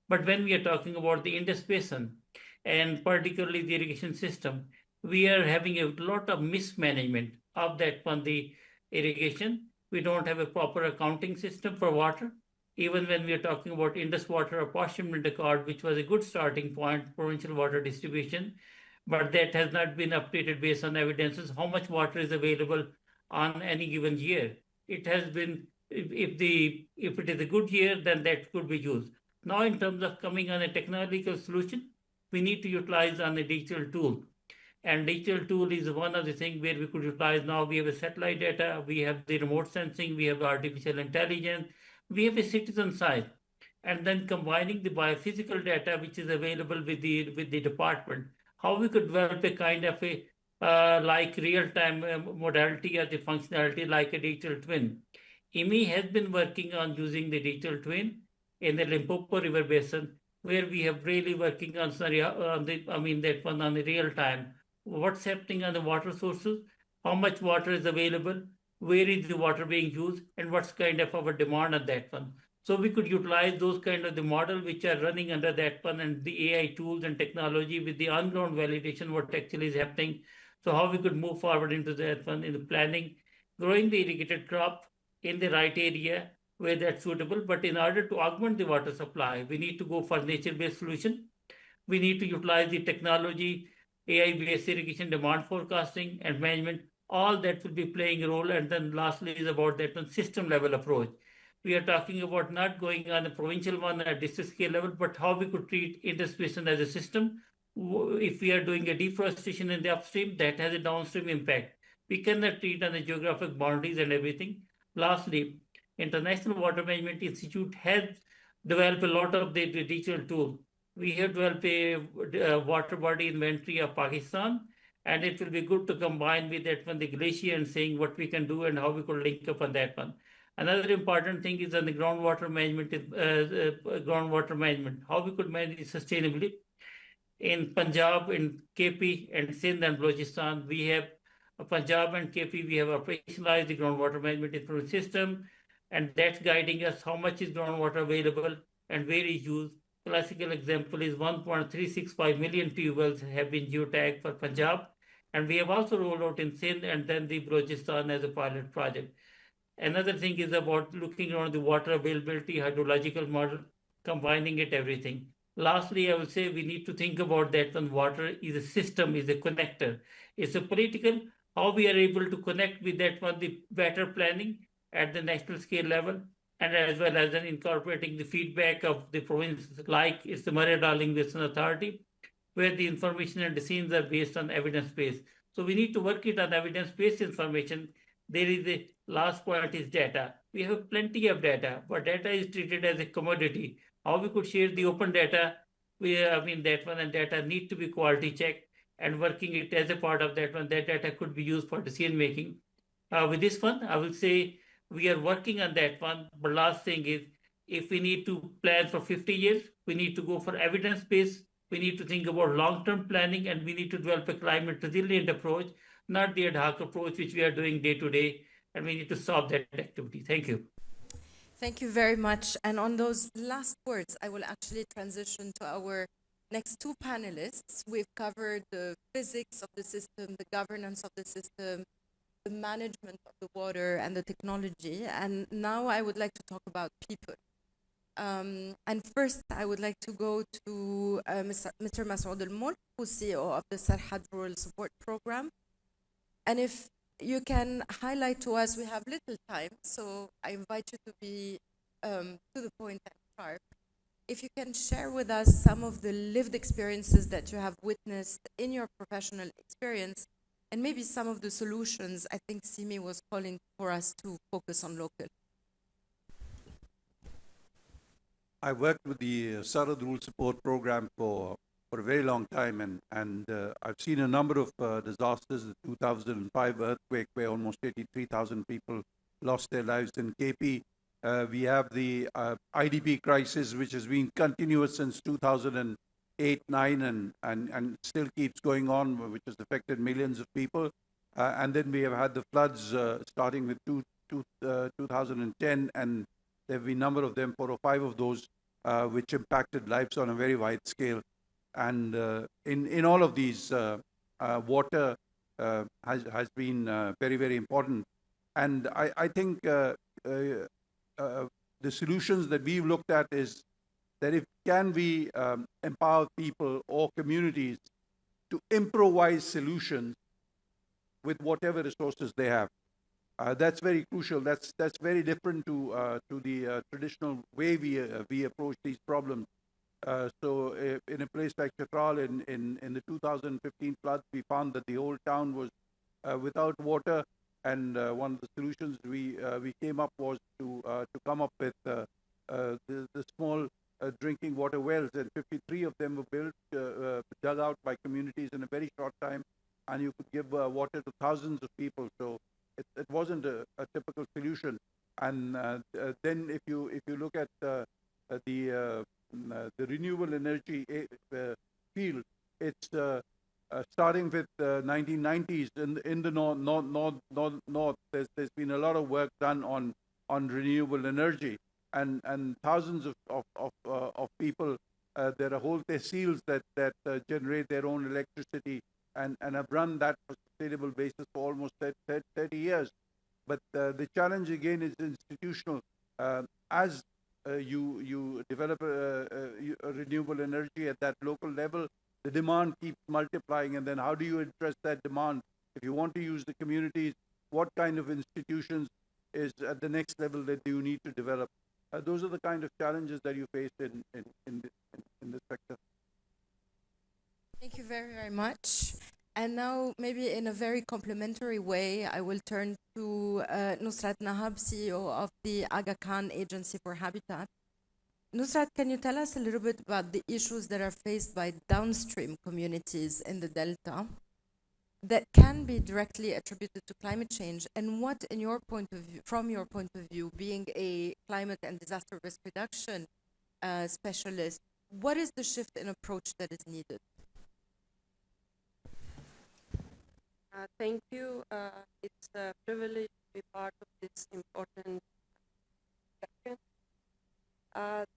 But when we are talking about the Indus Basin and particularly the irrigation system, we are having a lot of mismanagement of that one, the irrigation. We don't have a proper accounting system for water. Even when we are talking about Indus Water Apportionment Accord, which was a good starting point, provincial water distribution, but that has not been updated based on evidences how much water is available on any given year. It has been, if it is a good year, then that could be used. Now, in terms of coming on a technological solution, we need to utilize on a digital tool. And digital tool is one of the things where we could utilize. Now we have a satellite data, we have the remote sensing, we have artificial intelligence, we have a citizen science, and then combining the biophysical data which is available with the department, how we could develop a kind of a like real-time modality or the functionality like a digital twin. IMI has been working on using the digital twin in the Limpopo River Basin, where we have really working on that one on the real time. What's happening on the water sources, how much water is available, where is the water being used, and what's kind of our demand on that one. So we could utilize those kind of the model which are running under that one, and the AI tools and technology with the on-ground validation, what actually is happening. So how we could move forward into that one in the planning, growing the irrigated crop in the right area where that's suitable. But in order to augment the water supply, we need to go for nature-based solution. We need to utilize the technology, AI-based irrigation demand forecasting and management. All that will be playing a role. And then lastly is about that one system level approach. We are talking about not going on a provincial one at district scale level, but how we could treat Indus Basin as a system. If we are doing a deforestation in the upstream, that has a downstream impact. We cannot treat on the geographic boundaries and everything. Lastly, International Water Management Institute has developed a lot of the digital tools. We have developed a water body inventory of Pakistan, and it will be good to combine with that one, the Glacial, and saying what we can do and how we could link up on that one. Another important thing is on the groundwater management, how we could manage it sustainably. In Punjab, in KP and Sindh and Balochistan, we have Punjab and KP, we have operationalized the groundwater management information system, and that's guiding us how much is groundwater available and where is used. Classical example is 1.365 million tube wells have been geotagged for Punjab, and we have also rolled out in Sindh and then the Balochistan as a pilot project. Another thing is about looking around the water availability, hydrological model, combining it, everything. Lastly, I will say we need to think about that when water is a system, is a connector. It's a political, how we are able to connect with that one, the better planning at the national scale level, and as well as then incorporating the feedback of the province, like it's the Murray Darling Basin Authority, where the information and decisions are based on evidence-based. So we need to work it on evidence-based information. There is a last point is data. We have plenty of data, but data is treated as a commodity. How we could share the open data, that one and data need to be quality checked and working it as a part of that one. That data could be used for decision making. With this one, I will say we are working on that one. But last thing is, if we need to plan for 50 years, we need to go for evidence-based. We need to think about long-term planning, and we need to develop a climate resilient approach, not the ad hoc approach which we are doing day to day, and we need to stop that activity. Thank you. Thank you very much. And on those last words, I will actually transition to our next two panelists. We've covered the physics of the system, the governance of the system, the management of the water, and the technology. And now I would like to talk about people. And first, I would like to go to Mr. Masoud Al-Mulk, who's CEO of the Sarhad Rural Support Program. And if you can highlight to us, we have little time, so I invite you to be to the point and sharp. If you can share with us some of the lived experiences that you have witnessed in your professional experience, and maybe some of the solutions. I think Simi was calling for us to focus on local. I worked with the Sarhad Rural Support Program for a very long time, and I've seen a number of disasters. The 2005 earthquake, where almost 83,000 people lost their lives in KP. We have the IDP crisis, which has been continuous since 2008, 9, and still keeps going on, which has affected millions of people. And then we have had the floods starting with 2010, and there have been a number of them, 4 or 5 of those, which impacted lives on a very wide scale. And in all of these, water has been very, very important. And I think the solutions that we've looked at is that if can we empower people or communities to improvise solutions with whatever resources they have. That's very crucial. That's very different to the traditional way we approach these problems. So in a place like Chitral, in the 2015 floods, we found that the whole town was without water, and one of the solutions we came up was to come up with the small drinking water wells, and 53 of them were built, dug out by communities in a very short time, and you could give water to thousands of people. So it wasn't a typical solution. And then if you look at the renewable energy field, it's starting with 1990s in the north. There's been a lot of work done on renewable energy, and thousands of people. There are whole tehsils that generate their own electricity and have run that for sustainable basis for almost 30 years. But the challenge again is institutional. As you develop a renewable energy at that local level, the demand keeps multiplying, and then how do you address that demand? If you want to use the communities, what kind of institutions is at the next level that you need to develop? Those are the kind of challenges that you face in this sector. Thank you very, very much. And now, maybe in a very complementary way, I will turn to Nusrat Nahab, CEO of the Agha Khan Agency for Habitat. Nusrat, can you tell us a little bit about the issues that are faced by downstream communities in the Delta that can be directly attributed to climate change, and what, in your point of view, from your point of view, being a climate and disaster risk reduction specialist, what is the shift in approach that is needed? Thank you. It's a privilege to be part of this important discussion.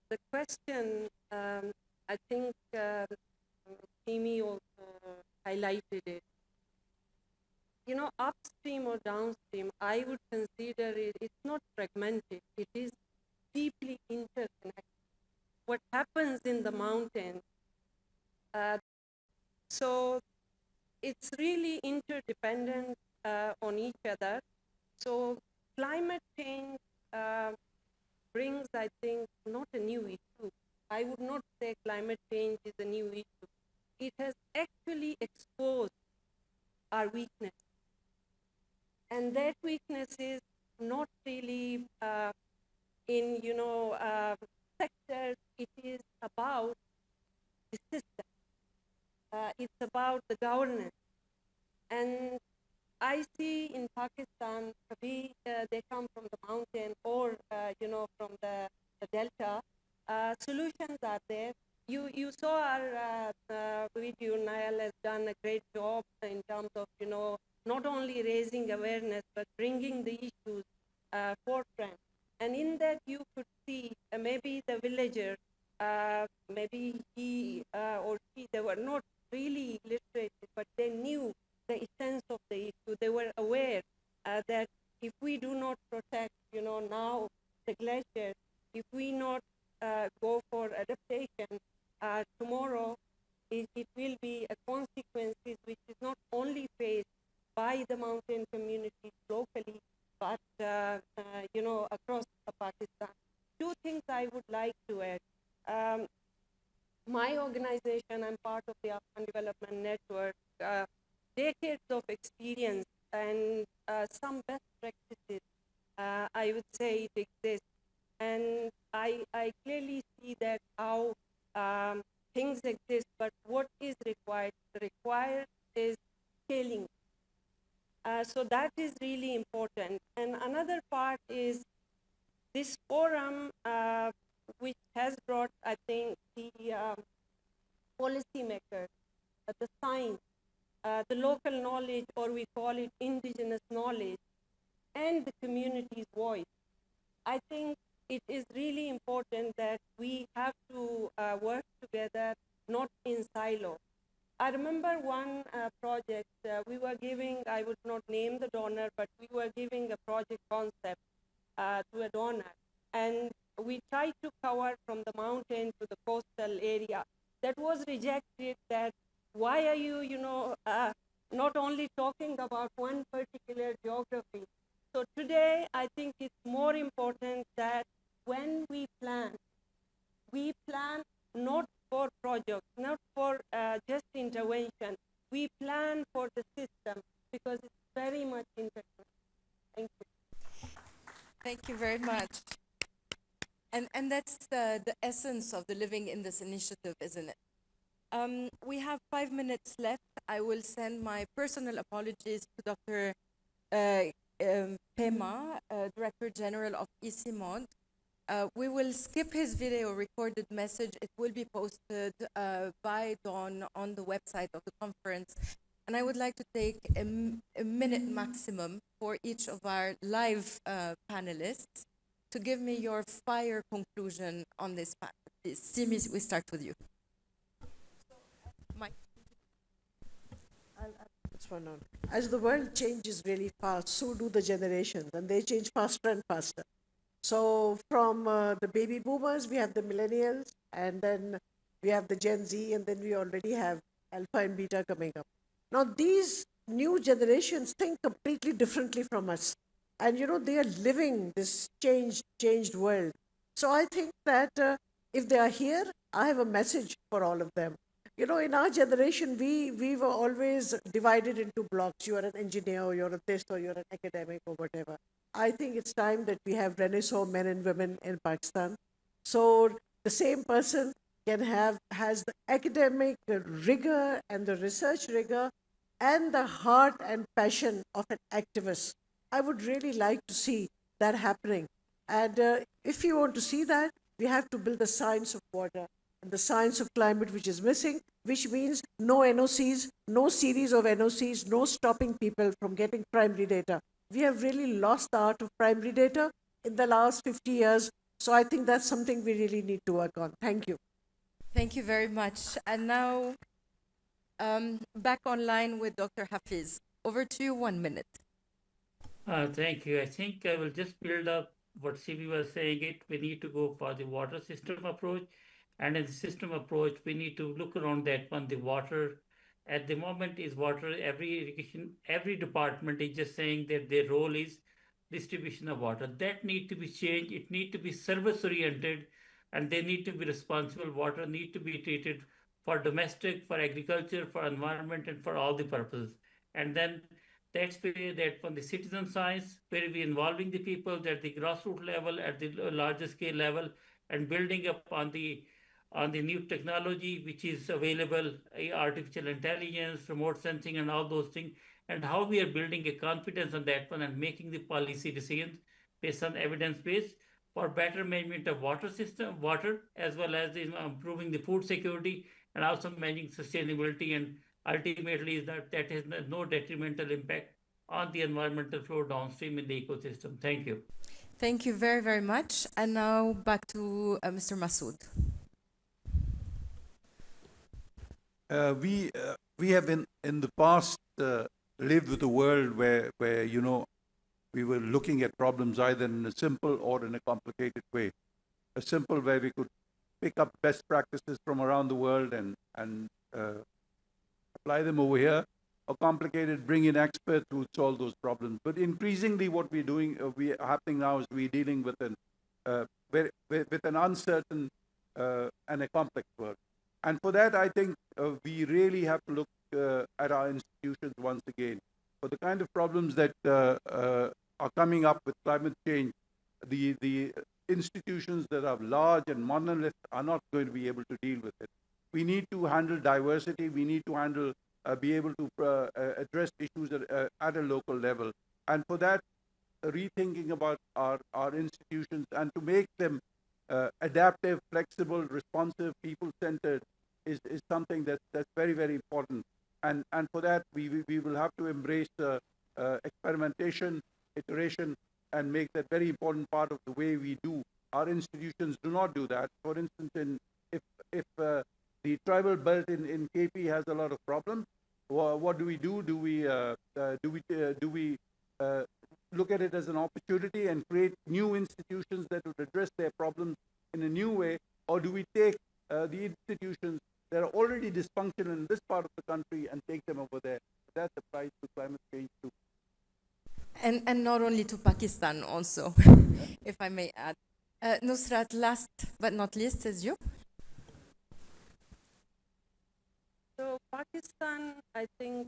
The question, I think Kimi also highlighted it. You know, upstream or downstream, I would consider it's not fragmented, it is deeply interconnected. What happens in the mountain, so it's really interdependent on each other. So climate change brings, I think, not a new issue. I would not say climate change is a new issue. It has actually exposed our weakness. And that weakness is not really in, sectors. It is about the system. It's about the governance. And I see in Pakistan, they come from the mountain or, from the delta. Solutions are there. You saw our video. Nyal has done a great job in terms of, not only raising awareness, but bringing the issues forefront. And in that you could see maybe the villager, maybe he or she, they were not really literate, but they knew the essence of the issue. They were aware that if we do not protect, now the glaciers, if we not go for adaptation, tomorrow it will be a consequences which is not only faced by the mountain communities locally, but across Pakistan. Two things I would like to add. My organization, I'm part of the Afghan Development Network, decades of experience and some best practices, I would say it exists. And I clearly see that how things exist, but what is required? Required is scaling. So that is really important. And another part is this forum, which has brought, I think, the policymakers, the science, the local knowledge, or we call it indigenous knowledge, and the community's voice. I think it is really important that we have to work together, not in silo. I remember one project we were giving, I would not name the donor, but we were giving a project concept to a donor. And we tried to cover from the mountain to the coastal area. That was rejected, that why are you, not only talking about one particular geography. So today, I think it's more important that when we plan not for projects, not for just intervention. We plan for the system because it's very much interconnected. Thank you. Thank you very much. And that's the essence of the Living in this initiative, isn't it? We have 5 minutes left. I will send my personal apologies to Dr. Pema, Director General of ECMOD. We will skip his video recorded message. It will be posted by Dawn on the website of the conference. And I would like to take a minute maximum for each of our live panelists to give me your fire conclusion on this panel. Simi, we start with you. Mike. This one on. As the world changes really fast, so do the generations, and they change faster and faster. So from the baby boomers, we have the millennials, and then we have the Gen Z, and then we already have Alpha and Beta coming up. Now these new generations think completely differently from us. And they are living this changed world. So I think that if they are here, I have a message for all of them. In our generation, we were always divided into blocks. You are an engineer, or you're a this, or you're an academic, or whatever. I think it's time that we have Renaissance men and women in Pakistan. So the same person has the academic rigor and the research rigor and the heart and passion of an activist. I would really like to see that happening. And if you want to see that, we have to build the science of water. the science of climate which is missing, which means no NOCs, no series of NOCs, no stopping people from getting primary data. We have really lost the art of primary data in the last 50 years. So I think that's something we really need to work on. Thank you. Thank you very much. And now, back online with Dr. Hafiz. Over to you, 1 minute. Thank you. I think I will just build up what CB was saying it. We need to go for the water system approach. And in the system approach, we need to look around that one, the water. At the moment is water, every irrigation, every department is just saying that their role is distribution of water. That need to be changed. It need to be service oriented and they need to be responsible. Water need to be treated for domestic, for agriculture, for environment, and for all the purposes. And then that's where that from the citizen science, where we involving the people at the grassroots level, at the larger scale level, and building up on the new technology which is available, artificial intelligence, remote sensing, and all those things, and how we are building a confidence on that one and making the policy decisions based on evidence base for better management of water, as well as improving the food security and also managing sustainability, and ultimately is that has no detrimental impact on the environmental flow downstream in the ecosystem. Thank you. Thank you very, very much. And now back to Mr. Masood. We have in the past lived with a world where we were looking at problems either in a simple or in a complicated way. A simple where we could pick up best practices from around the world and apply them over here, or complicated, bring in experts who solve those problems. But increasingly what we're doing, happening now is we're dealing with an uncertain and a complex world. And for that, I think we really have to look at our institutions once again. For the kind of problems that are coming up with climate change, the institutions that are large and monolith are not going to be able to deal with it. We need to handle diversity. We need to be able to address issues at a local level. And for that, rethinking about our institutions and to make them adaptive, flexible, responsive, people-centered is something that's very, very important. And for that, we will have to embrace experimentation, iteration, and make that very important part of the way we do. Our institutions do not do that. For instance, if the tribal belt in KP has a lot of problems, what do we do? Do we look at it as an opportunity and create new institutions that would address their problems in a new way, or do we take the institutions that are already dysfunctional in this part of the country and take them over there? That applies to climate change too. And not only to Pakistan also, if I may add. Nusrat, last but not least, is you. So Pakistan, I think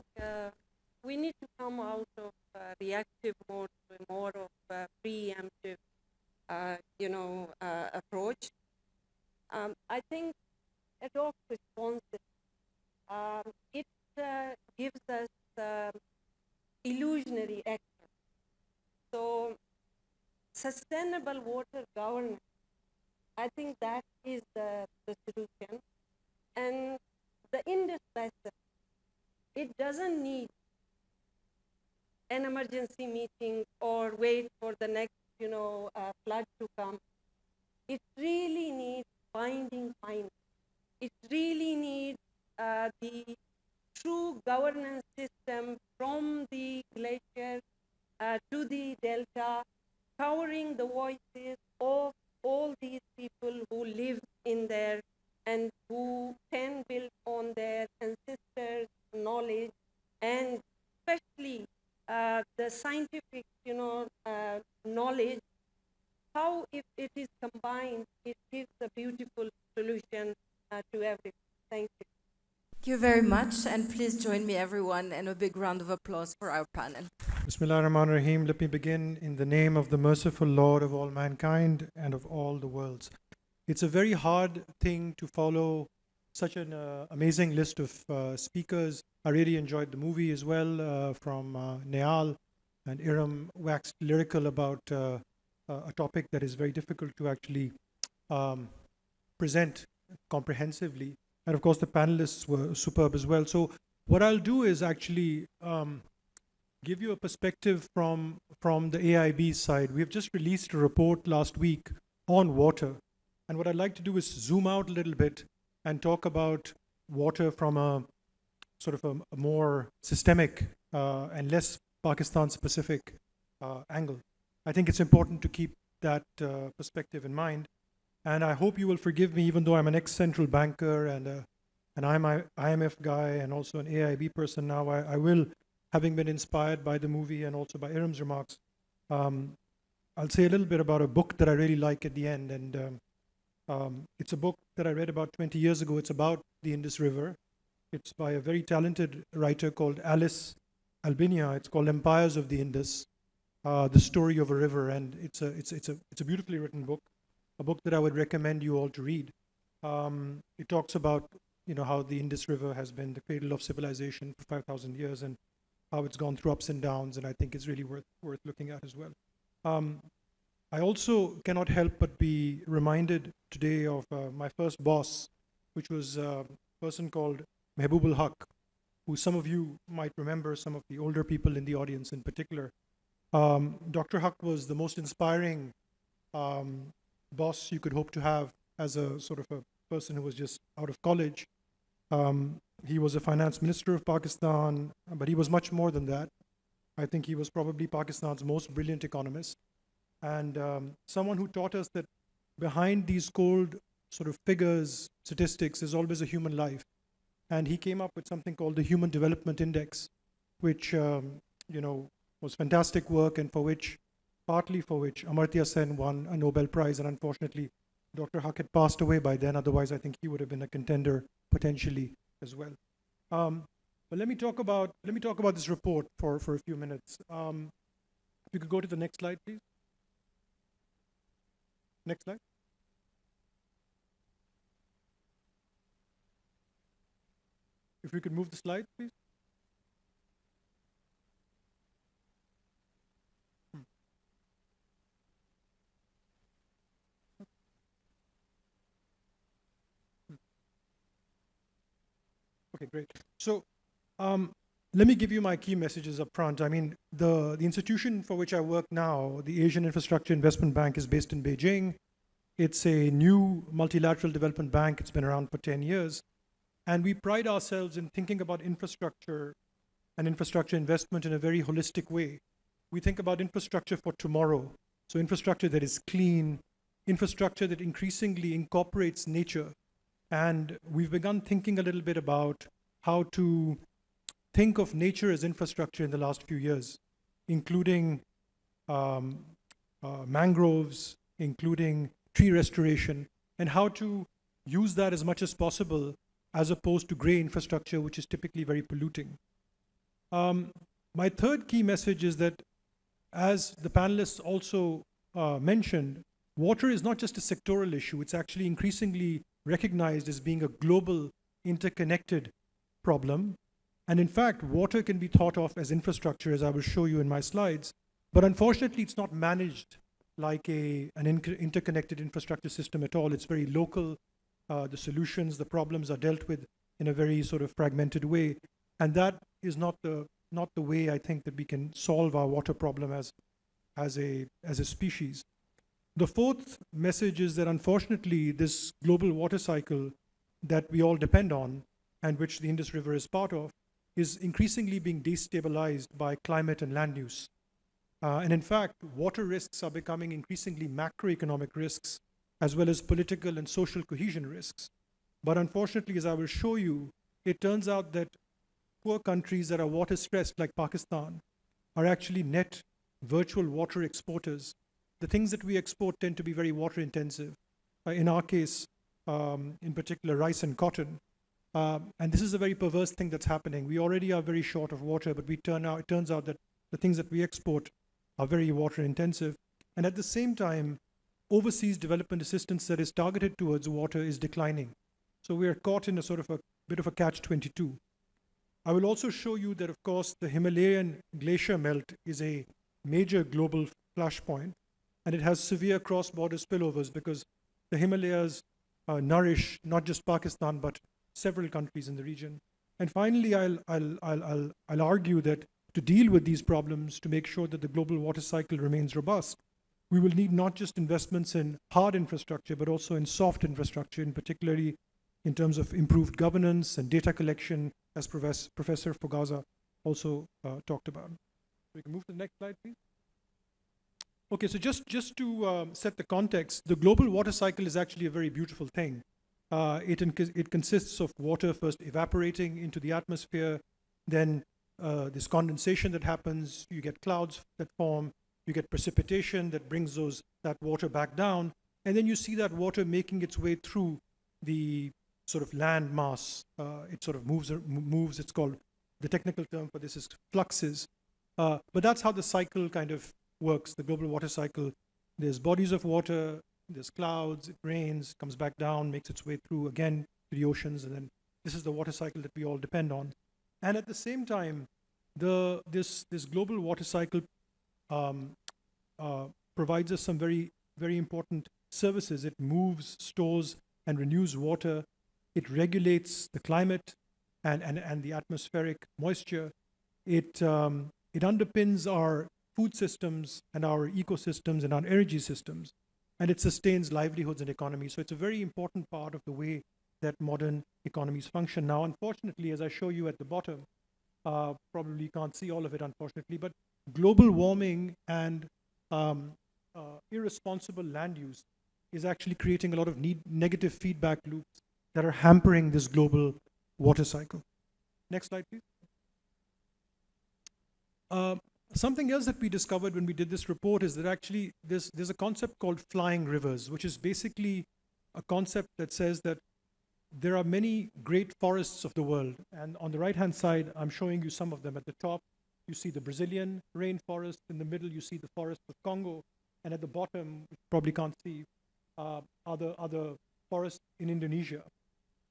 we need to come out of reactive mode to more of a preemptive, approach. I think adopt responses. It gives us illusionary action. So sustainable water governance, I think that is the solution. And the Indus lesson, it doesn't need an emergency meeting or wait for the next, flood to come. It really needs binding finance. It really needs the true governance system from the glacier to the delta, covering the voices of all these people who live in there and who can build on their ancestors' knowledge, and especially the scientific, knowledge. How, if it is combined, it gives a beautiful solution to everything. Thank you. Thank you very much, and please join me, everyone, in a big round of applause for our panel. Bismillah ar-Rahman ar-Rahim. Let me begin in the name of the merciful Lord of all mankind and of all the worlds. It's a very hard thing to follow such an amazing list of speakers. I really enjoyed the movie as well from Nyal, and Erum waxed lyrical about a topic that is very difficult to actually present comprehensively. And of course, the panelists were superb as well. So what I'll do is actually give you a perspective from the AIB side. We have just released a report last week on water. And what I'd like to do is zoom out a little bit and talk about water from a sort of a more systemic and less Pakistan-specific angle. I think it's important to keep that perspective in mind. And I hope you will forgive me, even though I'm an ex-central banker and an IMF guy and also an AIB person now. I will, having been inspired by the movie and also by Erum's remarks, I'll say a little bit about a book that I really like at the end. And it's a book that I read about 20 years ago. It's about the Indus River. It's by a very talented writer called Alice Albinia. It's called Empires of the Indus, The Story of a River. And it's a beautifully written book, a book that I would recommend you all to read. It talks about how the Indus River has been the cradle of civilization for 5,000 years and how it's gone through ups and downs, and I think it's really worth looking at as well. I also cannot help but be reminded today of my first boss, which was a person called Mehboob Haq, who some of you might remember, some of the older people in the audience in particular. Dr. Haq was the most inspiring boss you could hope to have as a sort of a person who was just out of college. He was a finance minister of Pakistan, but he was much more than that. I think he was probably Pakistan's most brilliant economist, and someone who taught us that behind these cold sort of figures, statistics, is always a human life. And he came up with something called the Human Development Index, which was fantastic work, and partly for which Amartya Sen won a Nobel Prize. And unfortunately, Dr. Haq had passed away by then. Otherwise, I think he would have been a contender potentially as well. But let me talk about this report for a few minutes. If you could go to the next slide, please. Next slide. If we could move the slide, please. Okay, great. So let me give you my key messages up front. I mean, the institution for which I work now, the Asian Infrastructure Investment Bank, is based in Beijing. It's a new multilateral development bank. It's been around for 10 years. And we pride ourselves in thinking about infrastructure and infrastructure investment in a very holistic way. We think about infrastructure for tomorrow. So infrastructure that is clean, infrastructure that increasingly incorporates nature. And we've begun thinking a little bit about how to think of nature as infrastructure in the last few years, including mangroves, including tree restoration, and how to use that as much as possible as opposed to gray infrastructure, which is typically very polluting. My third key message is that, as the panelists also mentioned, water is not just a sectoral issue. It's actually increasingly recognized as being a global, interconnected problem. And in fact, water can be thought of as infrastructure, as I will show you in my slides. But unfortunately, it's not managed like an interconnected infrastructure system at all. It's very local. The solutions, the problems are dealt with in a very sort of fragmented way. And that is not the way I think that we can solve our water problem as a species. The fourth message is that unfortunately, this global water cycle that we all depend on, and which the Indus River is part of, is increasingly being destabilized by climate and land use. And in fact, water risks are becoming increasingly macroeconomic risks, as well as political and social cohesion risks. But unfortunately, as I will show you, it turns out that poor countries that are water stressed, like Pakistan, are actually net virtual water exporters. The things that we export tend to be very water intensive. In our case, in particular, rice and cotton. And this is a very perverse thing that's happening. We already are very short of water, but it turns out that the things that we export are very water intensive. And at the same time, overseas development assistance that is targeted towards water is declining. So we are caught in a sort of a bit of a catch-22. I will also show you that, of course, the Himalayan glacier melt is a major global flashpoint, and it has severe cross-border spillovers because the Himalayas nourish not just Pakistan, but several countries in the region. And finally, I'll argue that to deal with these problems, to make sure that the global water cycle remains robust, we will need not just investments in hard infrastructure, but also in soft infrastructure, in particularly in terms of improved governance and data collection, as Professor Fogaza also talked about. We can move to the next slide, please. Okay, so just to set the context, the global water cycle is actually a very beautiful thing. It consists of water first evaporating into the atmosphere, then this condensation that happens, you get clouds that form, you get precipitation that brings that water back down, and then you see that water making its way through the sort of land mass. It sort of moves, it's called, the technical term for this is fluxes. But that's how the cycle kind of works, the global water cycle. There's bodies of water, there's clouds, it rains, comes back down, makes its way through again to the oceans, and then this is the water cycle that we all depend on. And at the same time, this global water cycle provides us some very, very important services. It moves, stores, and renews water. It regulates the climate and the atmospheric moisture. It underpins our food systems and our ecosystems and our energy systems, and it sustains livelihoods and economies. So it's a very important part of the way that modern economies function. Now, unfortunately, as I show you at the bottom, probably can't see all of it, unfortunately, but global warming and irresponsible land use is actually creating a lot of negative feedback loops that are hampering this global water cycle. Next slide, please. Something else that we discovered when we did this report is that actually there's a concept called flying rivers, which is basically a concept that says that there are many great forests of the world. And on the right-hand side, I'm showing you some of them. At the top, you see the Brazilian rainforest. In the middle, you see the forest of Congo. And at the bottom, which you probably can't see, other forests in Indonesia.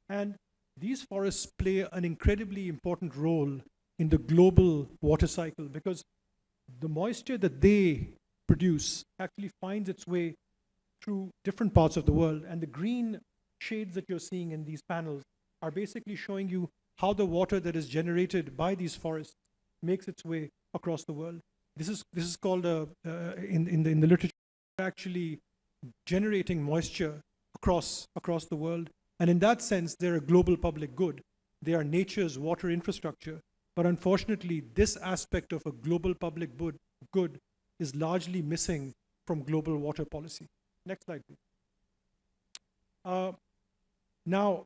And these forests play an incredibly important role in the global water cycle because the moisture that they produce actually finds its way through different parts of the world. And the green shades that you're seeing in these panels are basically showing you how the water that is generated by these forests makes its way across the world. This is called in the literature actually generating moisture across the world. And in that sense, they're a global public good. They are nature's water infrastructure. But unfortunately, this aspect of a global public good is largely missing from global water policy. Next slide, please. Now,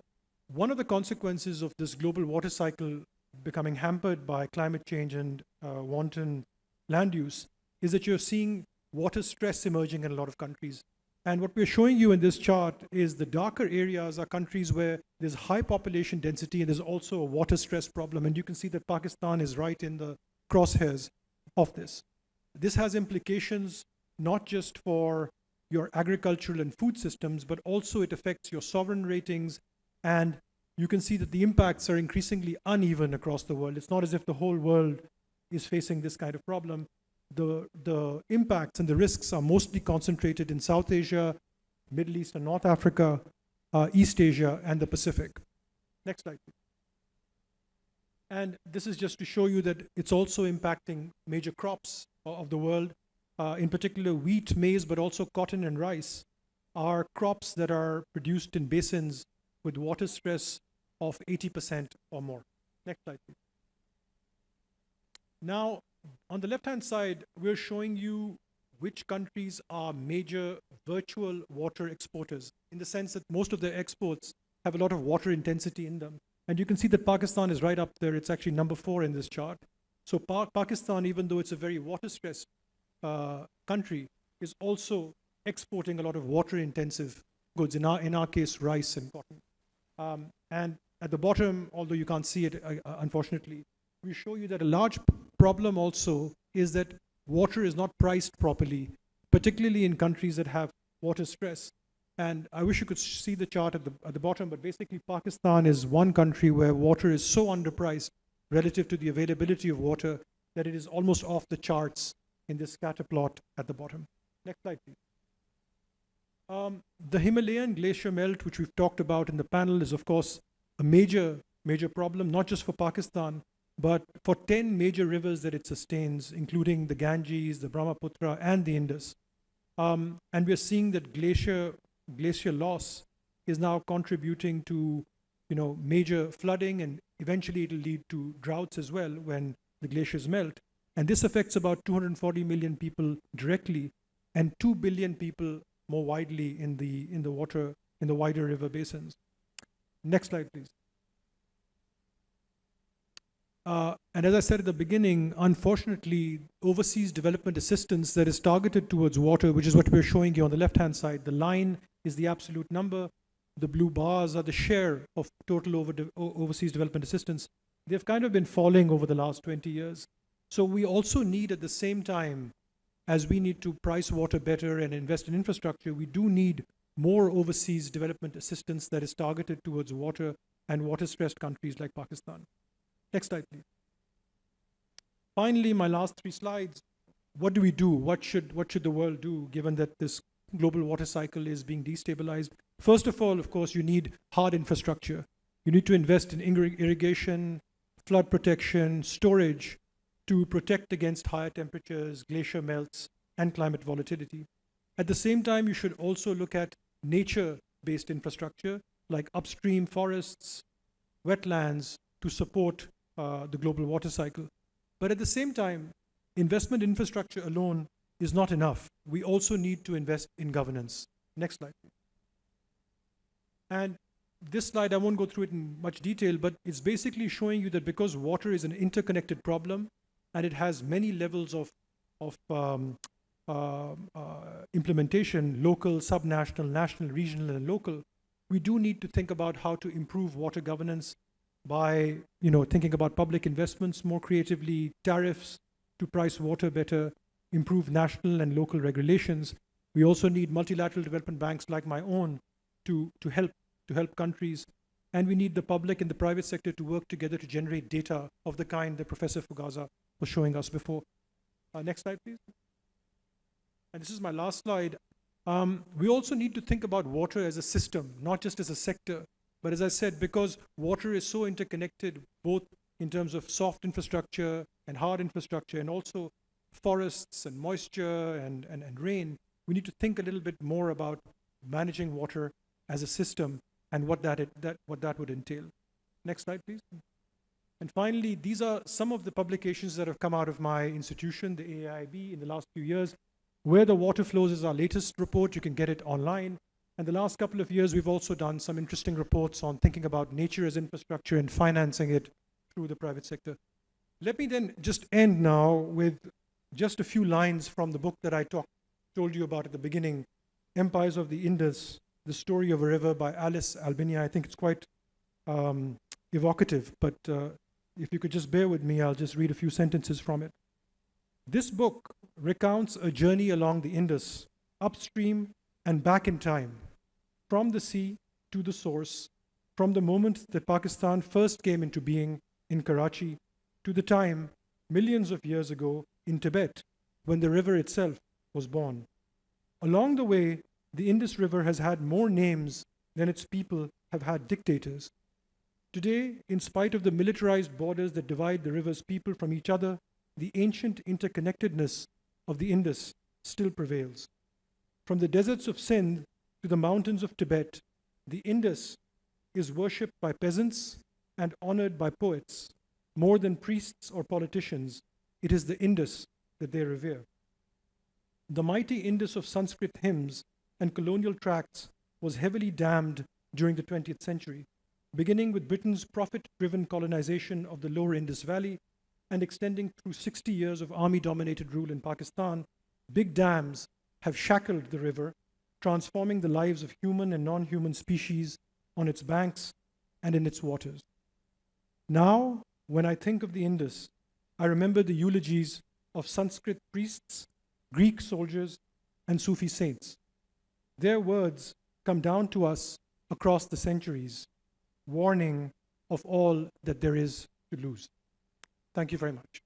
one of the consequences of this global water cycle becoming hampered by climate change and wanton land use is that you're seeing water stress emerging in a lot of countries. And what we're showing you in this chart is the darker areas are countries where there's high population density and there's also a water stress problem. And you can see that Pakistan is right in the crosshairs of this. This has implications not just for your agricultural and food systems, but also it affects your sovereign ratings. And you can see that the impacts are increasingly uneven across the world. It's not as if the whole world is facing this kind of problem. The impacts and the risks are mostly concentrated in South Asia, Middle East and North Africa, East Asia, and the Pacific. Next slide, please. And this is just to show you that it's also impacting major crops of the world, in particular wheat, maize, but also cotton and rice are crops that are produced in basins with water stress of 80% or more. Next slide, please. Now, on the left-hand side, we're showing you which countries are major virtual water exporters, in the sense that most of their exports have a lot of water intensity in them. And you can see that Pakistan is right up there. It's actually number 4 in this chart. So Pakistan, even though it's a very water-stressed country, is also exporting a lot of water-intensive goods, in our case, rice and cotton. And at the bottom, although you can't see it, unfortunately, we show you that a large problem also is that water is not priced properly, particularly in countries that have water stress. And I wish you could see the chart at the bottom, but basically Pakistan is one country where water is so underpriced relative to the availability of water that it is almost off the charts in this scatter plot at the bottom. Next slide, please. The Himalayan glacier melt, which we've talked about in the panel, is of course a major problem, not just for Pakistan, but for 10 major rivers that it sustains, including the Ganges, the Brahmaputra, and the Indus. And we're seeing that glacier loss is now contributing to, major flooding, and eventually it'll lead to droughts as well when the glaciers melt. And this affects about 240 million people directly, and 2 billion people more widely in the wider river basins. Next slide, please. And as I said at the beginning, unfortunately, overseas development assistance that is targeted towards water, which is what we're showing you on the left-hand side, the line is the absolute number, the blue bars are the share of total overseas development assistance. They've kind of been falling over the last 20 years. So we also need, at the same time, as we need to price water better and invest in infrastructure, we do need more overseas development assistance that is targeted towards water and water-stressed countries like Pakistan. Next slide, please. Finally, my last 3 slides. What do we do? What should the world do, given that this global water cycle is being destabilized? First of all, of course, you need hard infrastructure. You need to invest in irrigation, flood protection, storage, to protect against higher temperatures, glacier melts, and climate volatility. At the same time, you should also look at nature-based infrastructure, like upstream forests, wetlands, to support the global water cycle. But at the same time, investment in infrastructure alone is not enough. We also need to invest in governance. Next slide, please. And this slide, I won't go through it in much detail, but it's basically showing you that because water is an interconnected problem, and it has many levels of implementation, local, subnational, national, regional, and local, we do need to think about how to improve water governance by thinking about public investments more creatively, tariffs to price water better, improve national and local regulations. We also need multilateral development banks like my own to help countries. And we need the public and the private sector to work together to generate data of the kind that Professor Fugaza was showing us before. Next slide, please. And this is my last slide. We also need to think about water as a system, not just as a sector. But as I said, because water is so interconnected, both in terms of soft infrastructure and hard infrastructure, and also forests and moisture and rain, we need to think a little bit more about managing water as a system and what that would entail. Next slide, please. And finally, these are some of the publications that have come out of my institution, the AIIB, in the last few years. Where the Water Flows is our latest report. You can get it online. And the last couple of years, we've also done some interesting reports on thinking about nature as infrastructure and financing it through the private sector. Let me then just end now with just a few lines from the book that I told you about at the beginning, Empires of the Indus, The Story of a River by Alice Albinia. I think it's quite evocative, but if you could just bear with me, I'll just read a few sentences from it. This book recounts a journey along the Indus, upstream and back in time, from the sea to the source, from the moment that Pakistan first came into being in Karachi to the time, millions of years ago, in Tibet, when the river itself was born. Along the way, the Indus River has had more names than its people have had dictators. Today, in spite of the militarized borders that divide the river's people from each other, the ancient interconnectedness of the Indus still prevails. From the deserts of Sindh to the mountains of Tibet, the Indus is worshipped by peasants and honored by poets. More than priests or politicians, it is the Indus that they revere. The mighty Indus of Sanskrit hymns and colonial tracts was heavily dammed during the 20th century, beginning with Britain's profit-driven colonization of the lower Indus Valley and extending through 60 years of army-dominated rule in Pakistan. Big dams have shackled the river, transforming the lives of human and non-human species on its banks and in its waters. Now, when I think of the Indus, I remember the eulogies of Sanskrit priests, Greek soldiers, and Sufi saints. Their words come down to us across the centuries, warning of all that there is to lose. Thank you very much.